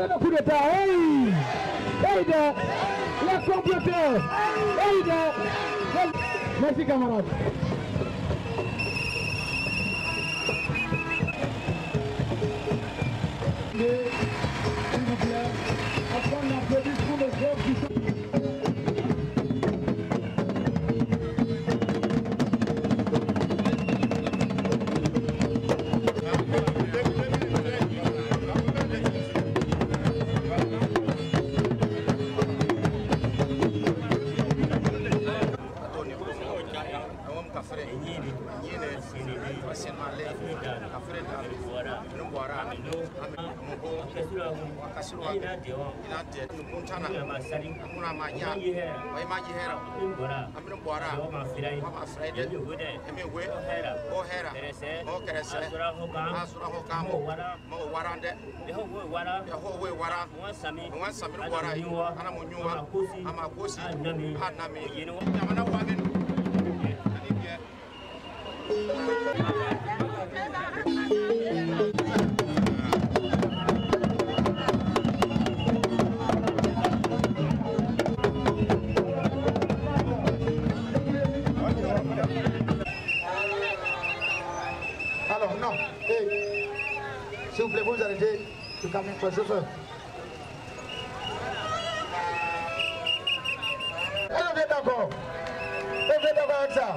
Le coup d'état, la complété, merci camarades. S'il vous plaît, après on applaudit pour les autres qui sont... Alors non, s'il vous plaît, vous arrêtez le camion pour le chauffeur. On est d'accord. On est d'accord avec ça.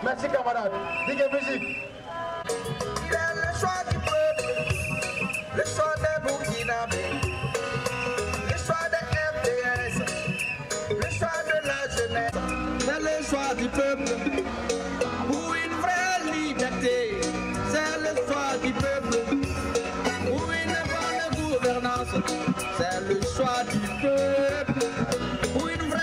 Merci camarades. Digue musique. Il est le choix du peuple, le choix des Burkinabés, le choix des FDS, le choix de la jeunesse. C'est le choix du peuple pour une vraie liberté. C'est le choix du peuple pour une bonne gouvernance. C'est le choix du peuple pour une vraie...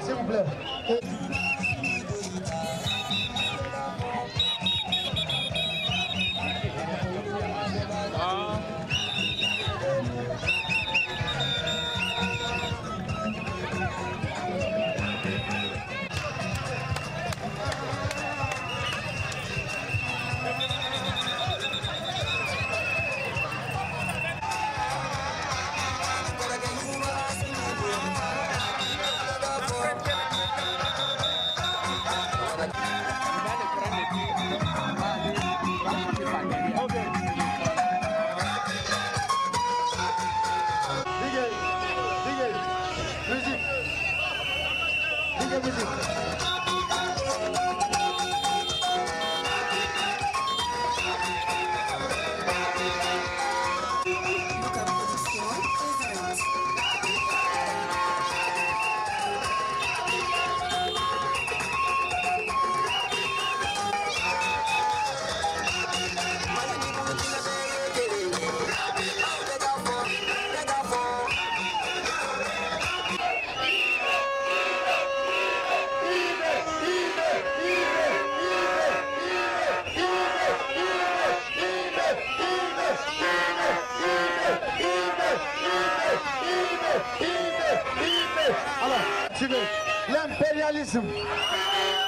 S'il vous plaît.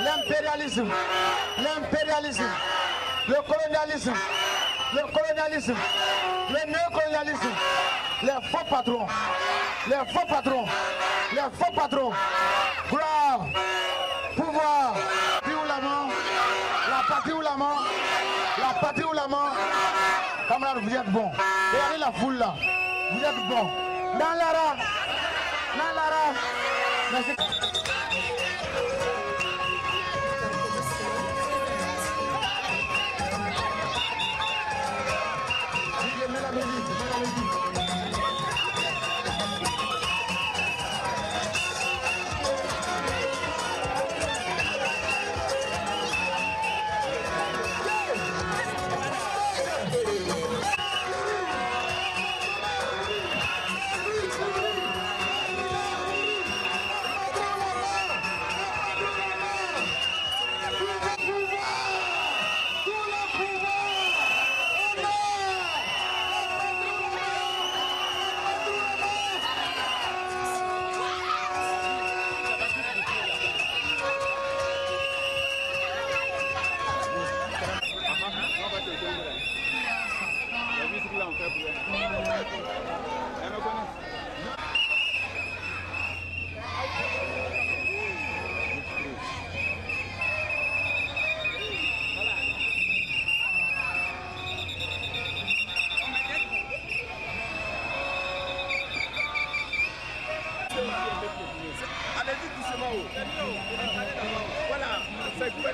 l'impérialisme, l'impérialisme, l'impérialisme, le colonialisme, le néocolonialisme, les faux patrons, les faux patrons, les faux patrons, gloire, pouvoir, patrie ou la mort, la patrie ou la mort, la patrie ou la mort. Camarades, vous êtes bons. Regardez la foule là, vous êtes bons. Dans la merci. Allez-y doucement. Voilà, c'est quoi?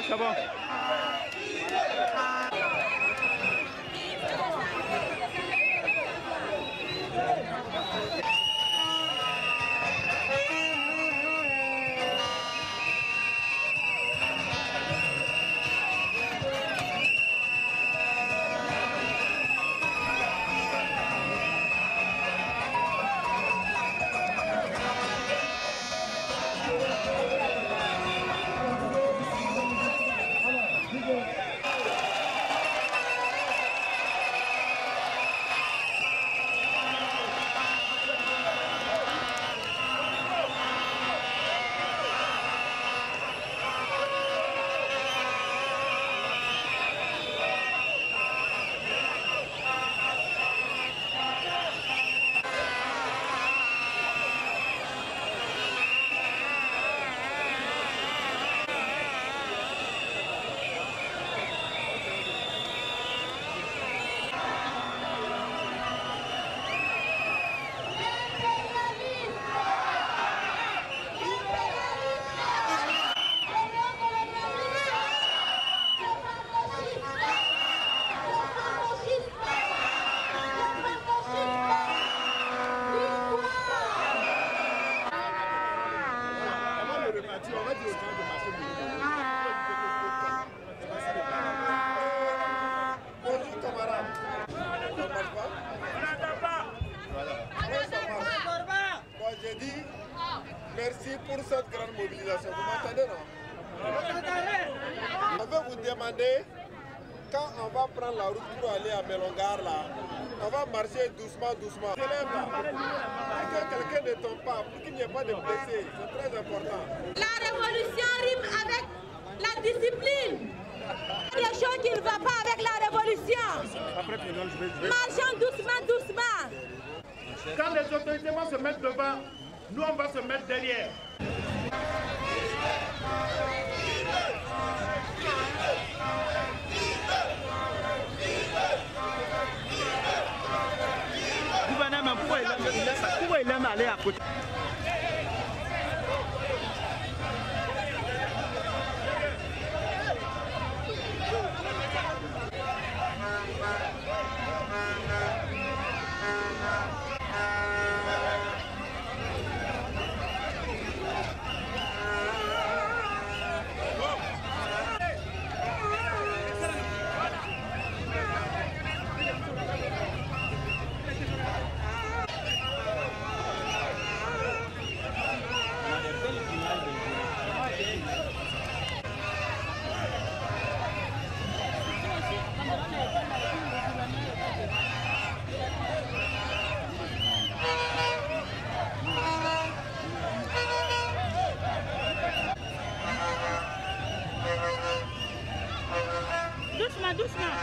C'est bon. Merci pour cette grande mobilisation. Vous m'entendez, non? On va vous demander, quand on va prendre la route pour aller à Melongar, là, on va marcher doucement, doucement. Pour que quelqu'un ne tombe pas, pour qu'il n'y ait pas de blessés. C'est très important. La révolution rime avec la discipline. Il y a des choses qui ne vont pas avec la révolution. Marchons doucement, doucement. Quand les autorités vont se mettre devant, nous on va se mettre derrière. Gouvernement, pourquoi il aime aller à côté? Doucement, doucement.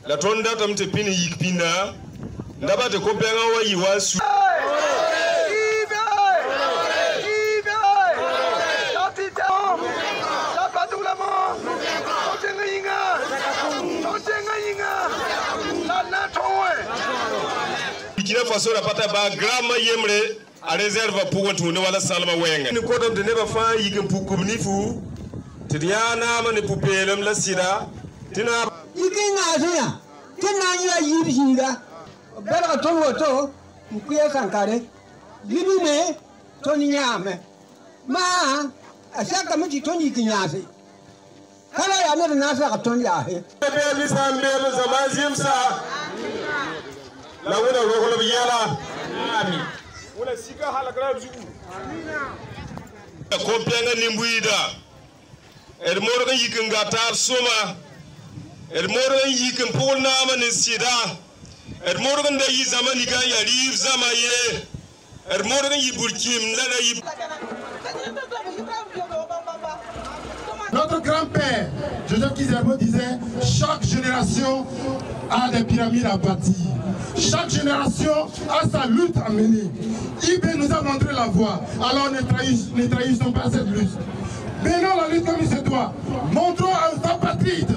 La tonda tamte pini yikpina ndaba te kopenga wa yiwasu Burkina Faso la pata ba grama yemre a réserve pour retourner wala salma wenga ni ko dam de neba fa yikem pour communifu tidiana ma ne poupelem la sida tina yikinga zia tina ya yibinga bela to woto mkuya kankare yibine to nyame ma asaka mji to nyikinyase kala ya ne na sa to yahe be bisan be zamazim sa la wona rogolo biyala amin wala sika halakra zugu ko penga nimbuida er morgan yikin gatar soma er morgan yikin pol nama ni sida er morgan da yi zamani ga ya rif zamaye er morgan yi burkim la da yi. Notre grand-père, Joseph Kizerbo, disait chaque génération a des pyramides à bâtir. Chaque génération a sa lutte à mener. IB nous a montré la voie, alors ne trahissons pas cette lutte. Menons la lutte comme il se doit. Montrons aux apatrides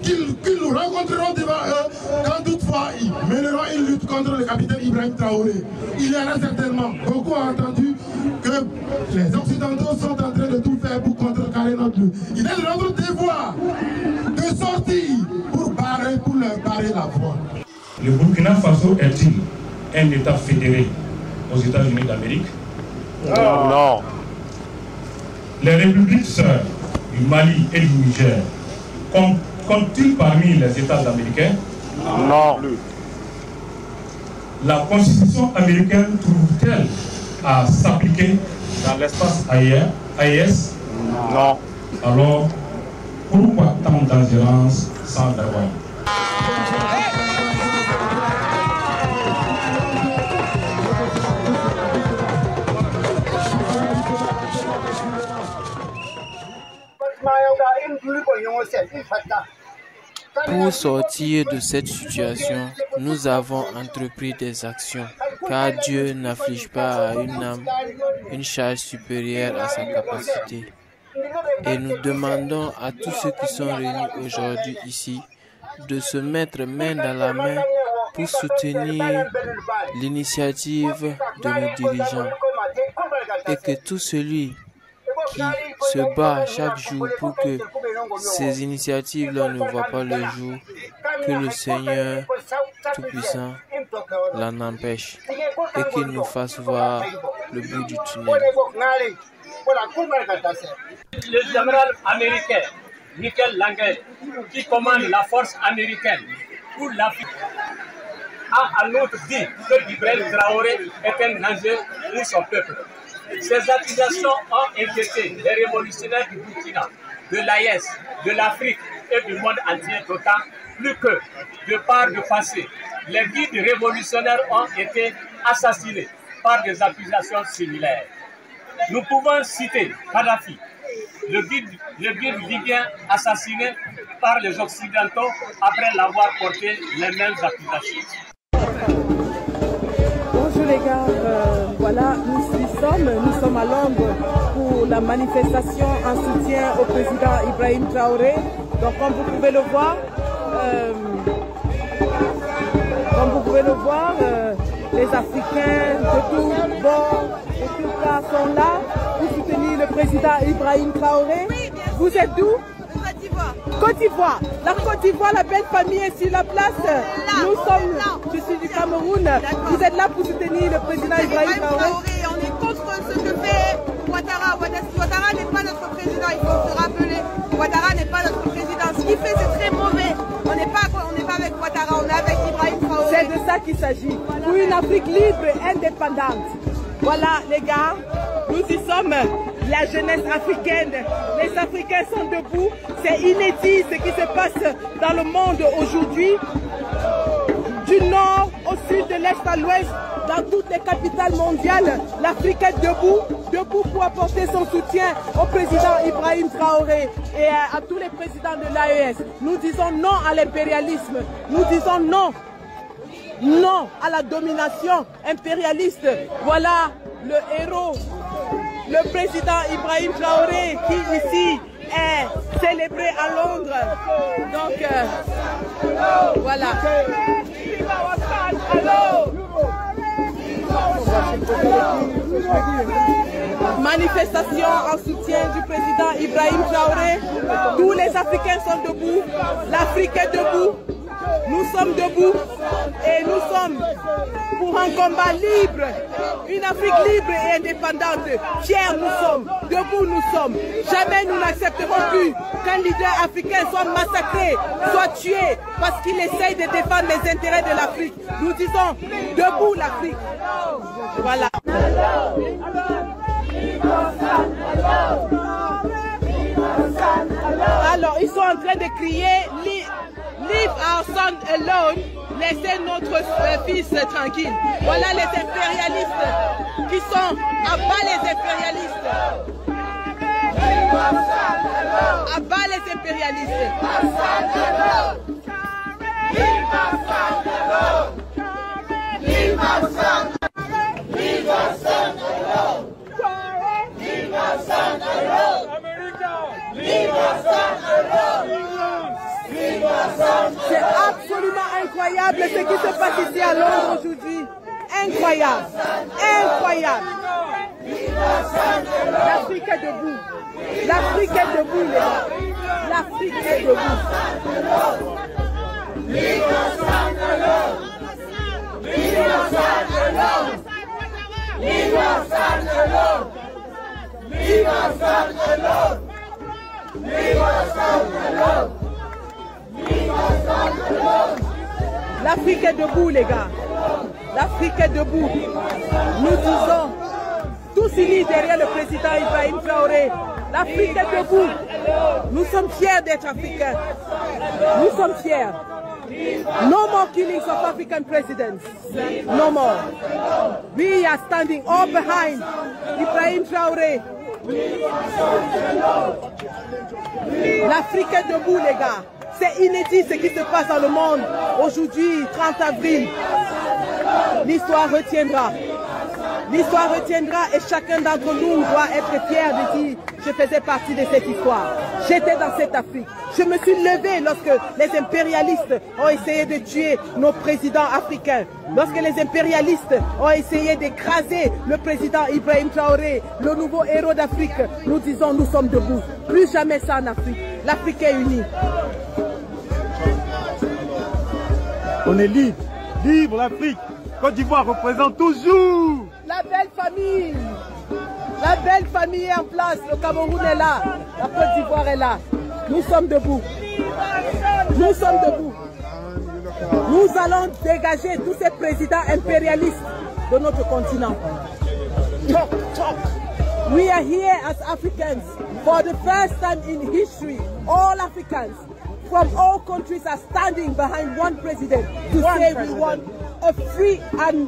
qu'ils nous rencontreront devant eux quand toutefois ils mèneront une lutte contre le capitaine Ibrahim Traoré. Il y en a certainement beaucoup entendu que les Occidentaux sont en train de tout faire pour contrecarrer notre lutte. Il est de notre devoir de sortir pour leur barrer la voie. Le Burkina Faso est-il un État fédéré aux États-Unis d'Amérique? Non. Les républiques sœurs du Mali et du Niger comptent-ils parmi les États américains? Non. La Constitution américaine trouve-t-elle à s'appliquer dans l'espace AES? Non. Alors, pourquoi tant d'ingérence sans d'avoir? Pour sortir de cette situation, nous avons entrepris des actions, car Dieu n'afflige pas à une âme une charge supérieure à sa capacité. Et nous demandons à tous ceux qui sont réunis aujourd'hui ici de se mettre main dans la main pour soutenir l'initiative de nos dirigeants et que tout celui qui se bat chaque jour pour que ces initiatives-là ne voient pas le jour, que le Seigneur Tout-Puissant l'en empêche et qu'il nous fasse voir le bout du tunnel. Le général américain Michael Langley, qui commande la force américaine pour l'Afrique, a en outre dit que Ibrahim Traoré est un danger pour son peuple. Ces accusations ont inquiété les révolutionnaires du Burkina, de l'AES, de l'Afrique et du monde entier, d'autant plus que, de par le passé, les guides révolutionnaires ont été assassinés par des accusations similaires. Nous pouvons citer Kadhafi, le guide libyen assassiné par les Occidentaux après l'avoir porté les mêmes accusations. Bonjour les gars, voilà, nous sommes à Londres pour la manifestation en soutien au président Ibrahim Traoré. Donc comme vous pouvez le voir, les Africains de tous bords, de tous cas sont là pour soutenir le président Ibrahim Traoré. Vous êtes d'où? De Côte d'Ivoire. Côte d'Ivoire. La Côte d'Ivoire, la belle famille est sur la place. Nous sommes, je suis du Cameroun. Vous êtes là pour soutenir le président Ibrahim Traoré. On est contre ce que fait Ouattara. Ouattara n'est pas notre président, il faut se rappeler. Ouattara n'est pas notre président. Ce qu'il fait, c'est très mauvais. On n'est pas avec Ouattara, on est avec Ibrahim Traoré. C'est de ça qu'il s'agit. Pour une Afrique libre et indépendante. Voilà les gars, nous y sommes. La jeunesse africaine, les Africains sont debout. C'est inédit ce qui se passe dans le monde aujourd'hui. Du nord au sud, de l'est à l'ouest, dans toutes les capitales mondiales, l'Afrique est debout, debout pour apporter son soutien au président Ibrahim Traoré et à tous les présidents de l'AES. Nous disons non à l'impérialisme, nous disons non. Non à la domination impérialiste. Voilà le héros, le président Ibrahim Traoré qui ici est célébré à Londres. Donc voilà. Manifestation en soutien du président Ibrahim Traoré. Tous les Africains sont debout. L'Afrique est debout. Nous sommes debout et nous sommes pour un combat libre, une Afrique libre et indépendante. Fiers nous sommes, debout nous sommes. Jamais nous n'accepterons plus qu'un leader africain soit massacré, soit tué parce qu'il essaye de défendre les intérêts de l'Afrique. Nous disons debout l'Afrique. Voilà. Alors ils sont en train de crier Leave our son alone, laissez notre fils tranquille. Voilà les impérialistes qui sont à bas les impérialistes. À bas les impérialistes. C'est absolument incroyable ce qui se passe ici à Londres aujourd'hui. Incroyable. Incroyable. L'Afrique est debout. L'Afrique est debout, les gars. L'Afrique est debout. L'Afrique est debout, les gars. L'Afrique est debout. Nous disons, tous unis derrière le président Ibrahim Traoré. L'Afrique est debout. Nous sommes fiers d'être africains. Nous sommes fiers. No more killings of African presidents. No more. We are standing all behind Ibrahim Traoré. L'Afrique est debout, les gars. C'est inédit ce qui se passe dans le monde aujourd'hui, 30 avril. L'histoire retiendra. L'histoire retiendra et chacun d'entre nous doit être fier de dire je faisais partie de cette histoire. J'étais dans cette Afrique. Je me suis levé lorsque les impérialistes ont essayé de tuer nos présidents africains. Lorsque les impérialistes ont essayé d'écraser le président Ibrahim Traoré, le nouveau héros d'Afrique, nous disons nous sommes debout. Plus jamais ça en Afrique. L'Afrique est unie. On est libre. Libre l'Afrique. Côte d'Ivoire représente toujours. La belle famille. La belle famille est en place. Le Cameroun est là. La Côte d'Ivoire est là. Nous sommes debout. Nous sommes debout. Nous allons dégager tous ces présidents impérialistes de notre continent. Talk, talk. We are here as Africans. For the first time in history, all Africans from all countries are standing behind one president to say we want a free and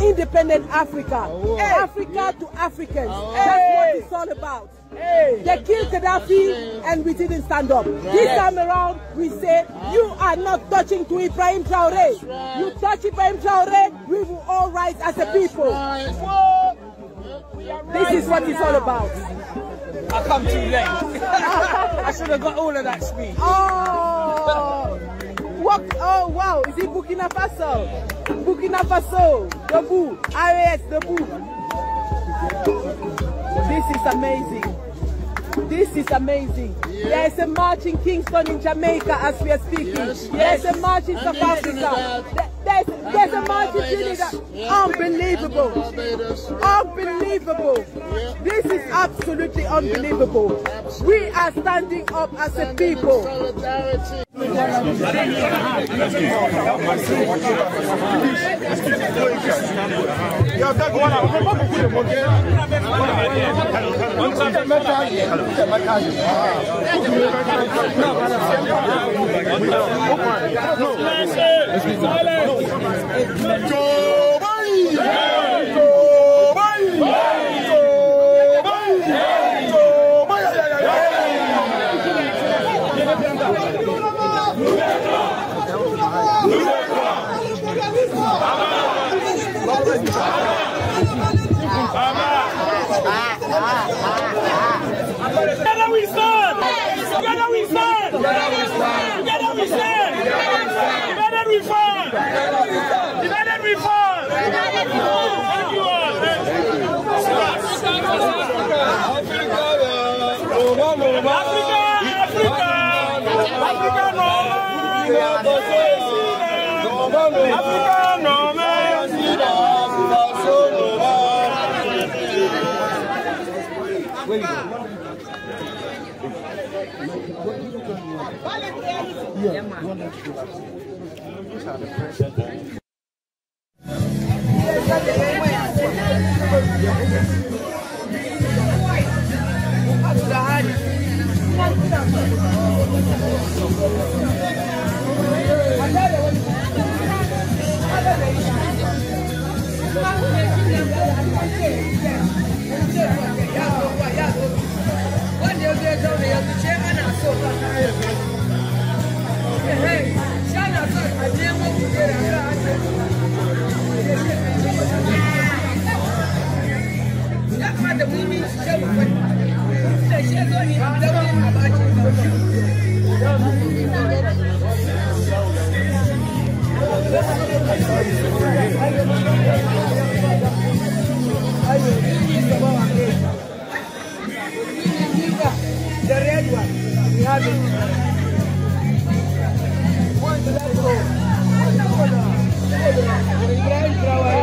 independent Africa. Africa to Africans. That's what it's all about. They killed Gaddafi and we didn't stand up. This time around, we say, you are not touching to Ibrahim Traoré. You touch Ibrahim Traoré, we will all rise as a people. This is what it's all about. I come too late. I should have got all of that speech. Oh! What? Oh wow! Is it Burkina Faso? Burkina Faso, debout. AES, debout. This is amazing. This is amazing. There is a march in Kingston in Jamaica as we are speaking. There is a march in South Africa. There's a march in Trinidad. Unbelievable. Unbelievable. This is absolutely unbelievable. We are standing up as a people. Together we stand! Together we stand! Together we stand! Together we fall! Together we fall! Thank you all! The red one, we have it. One to that row. Ibrahim Traoré.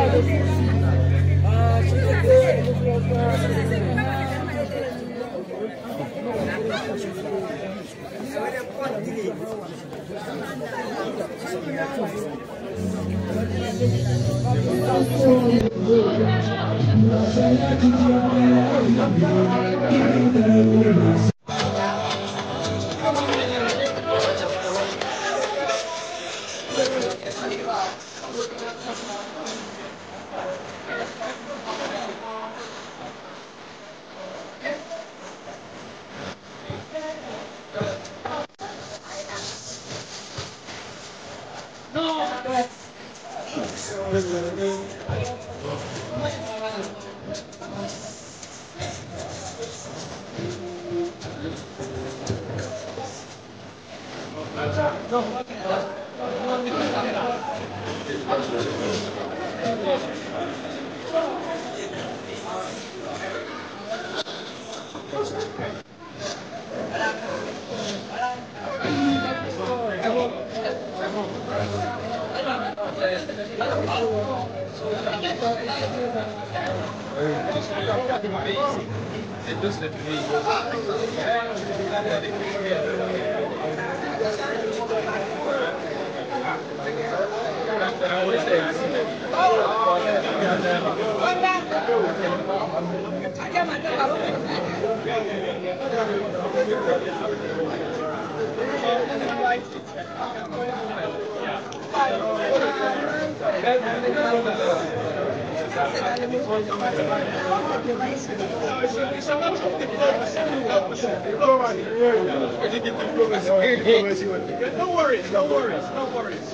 No worries, no worries, no worries.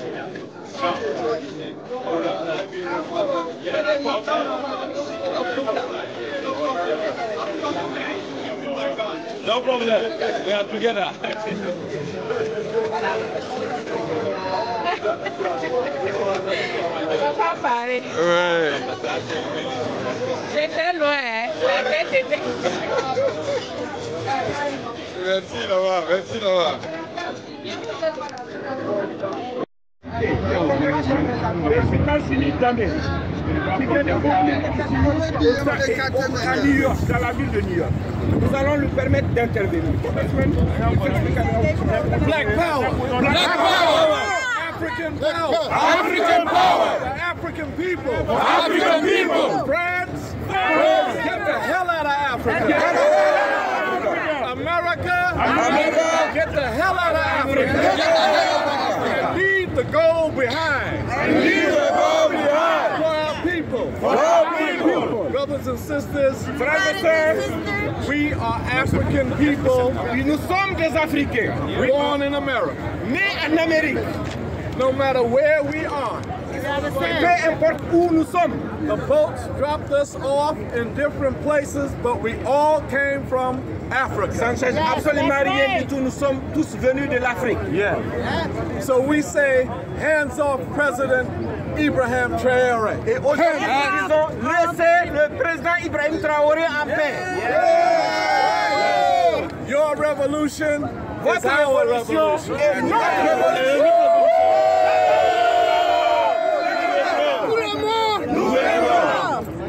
No problem. We are together. On va pas parler. Ouais. J'étais loin, hein. La tête était... Merci Laura, merci Laura. Les États-Unis d'Amérique, qui viennent à New York, dans la ville de New York. Nous allons lui permettre d'intervenir. Black power! Black power! African power! African power! The African people! African people! France! Get the hell out of Africa! America! Get the hell out of Africa! And leave the gold behind! And leave the gold behind! For our people! For our people! Brothers and sisters, frères et sœurs, we are African people. Nous sommes des Africains. Born in America. Nés en Amérique. No matter where we are. Peu importe où nous sommes. The boats dropped us off in different places, but we all came from Africa. Ça ne change absolument rien du tout. Nous sommes tous venus de l'Afrique. Yeah. So we say, hands off President Ibrahim Traoré. Et aujourd'hui, nous disons, laissez le président Ibrahim Traoré en paix. Yeah. Your revolution is our revolution. Is notre revolution.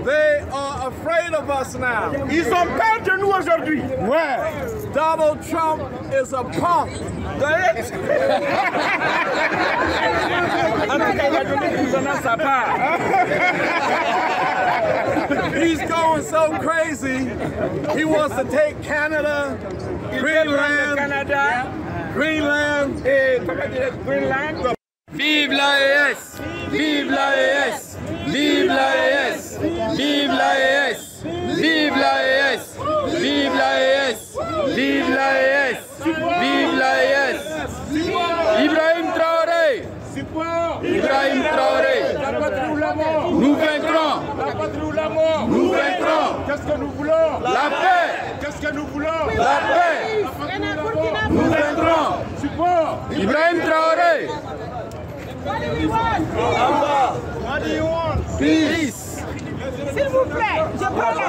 They are afraid of us now. Ils ont peur de nous aujourd'hui. Ouais. Donald Trump is a punk. He's going so crazy. He wants to take Canada, Greenland, Greenland. Vive l'AES! Vive l'AES! Vive l'AES! Vive l'AES! Vive l'AES! Vive l'AES! Vive l'AES! Vive l'AES! Ibrahim Traoré! Ibrahim Traoré! Nous vaincrons! Nous vaincrons! Qu'est-ce que nous voulons? La paix! Qu'est-ce que nous voulons? La paix! Nous vaincrons! Support! Ibrahim Traoré! What do we want? What do you want? Peace! S'il vous plaît, je parle à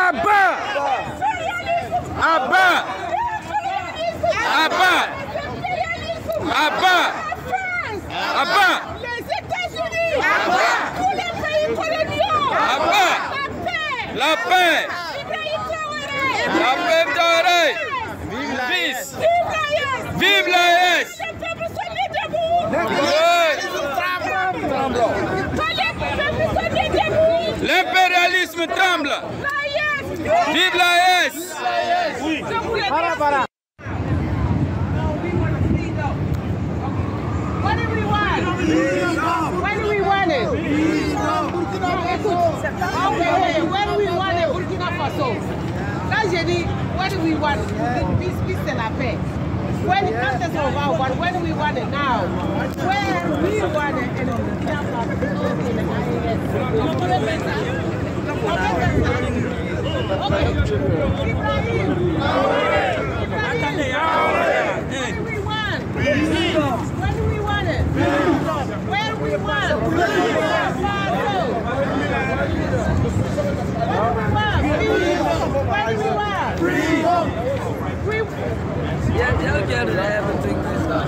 Abba! Abba! Abba! Abba! Abba! Les États-Unis! Tous les pays coloniaux! Abba! La paix! La paix Traoré! Peace! Vive l'AES! L'impérialisme tremble! Vive l'AES! Oui. What do we want? When do we want it? Okay, when do we want it? Burkina Faso. Quand j'ai dit, what do we want? Peace, c'est la paix. When it comes to Slovak, but when we want it now, when we want it in Burkina Faso, in the IAS. Okay. Ibrahim. What do we want? When do we want it? Where do we want? Burkina Faso. What do we want? Free. Yeah, they'll get it. I haven't taken this out.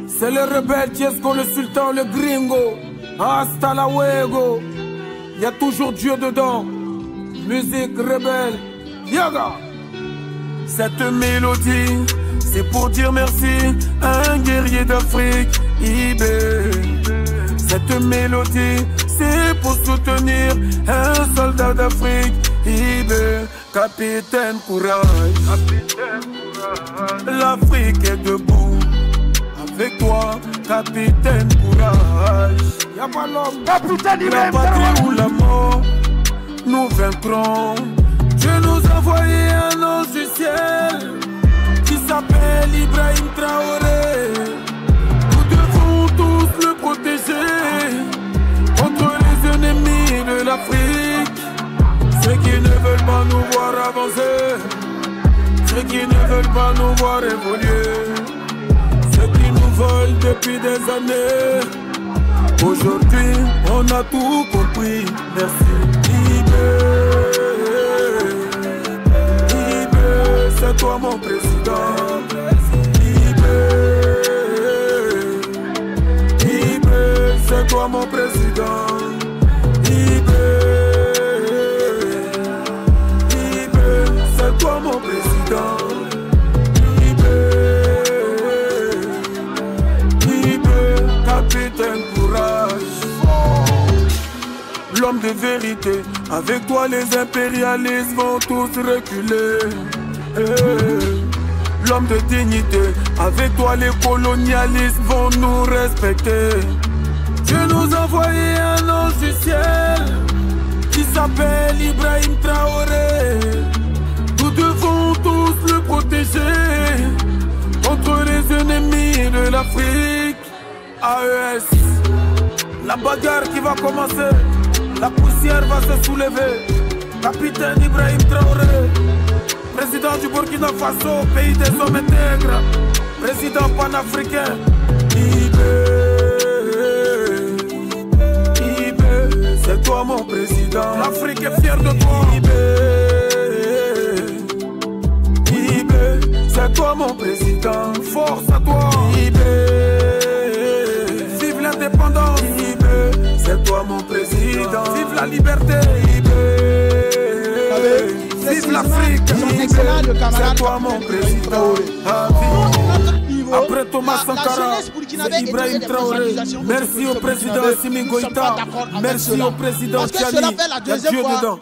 C'est le rebelle Tiesco, le sultan, le gringo. Hasta la luego. Y a toujours Dieu dedans. Musique rebelle. Yaga. Cette mélodie, c'est pour dire merci à un guerrier d'Afrique, Ibé. Cette mélodie, c'est pour soutenir un soldat d'Afrique, Ibé. Capitaine courage, l'Afrique est debout. Avec toi, capitaine courage. Y'a pas l'homme. La patrie ou la mort, nous vaincrons. Dieu nous a envoyé un ange du ciel qui s'appelle Ibrahim Traoré. Nous devons tous le protéger contre les ennemis de l'Afrique. Ceux qui ne veulent pas nous voir avancer, ceux qui ne veulent pas nous voir évoluer, ceux qui nous volent depuis des années. Aujourd'hui, on a tout compris. Merci. Ibé, c'est toi mon président. Ibé, c'est toi mon président. C'est toi mon président. Ibé, capitaine courage. L'homme de vérité, avec toi les impérialistes vont tous reculer. L'homme de dignité, avec toi les colonialistes vont nous respecter. Dieu nous a envoyé un ange du ciel qui s'appelle Ibrahim Traoré. Nous devons tous le protéger contre les ennemis de l'Afrique. AES, la bagarre qui va commencer, la poussière va se soulever. Capitaine Ibrahim Traoré, président du Burkina Faso, pays des hommes intègres, président panafricain. Ibé, c'est toi mon président. L'Afrique est fière de toi. C'est toi mon président, force à toi. Vive l'indépendance. C'est toi mon président. Vive la liberté. Vive l'Afrique. C'est toi mon président. Après Thomas Sankara, c'est Ibrahim Traoré. Merci au président Assimi Goïta. Merci au président Tiani. Il y a Dieu dedans.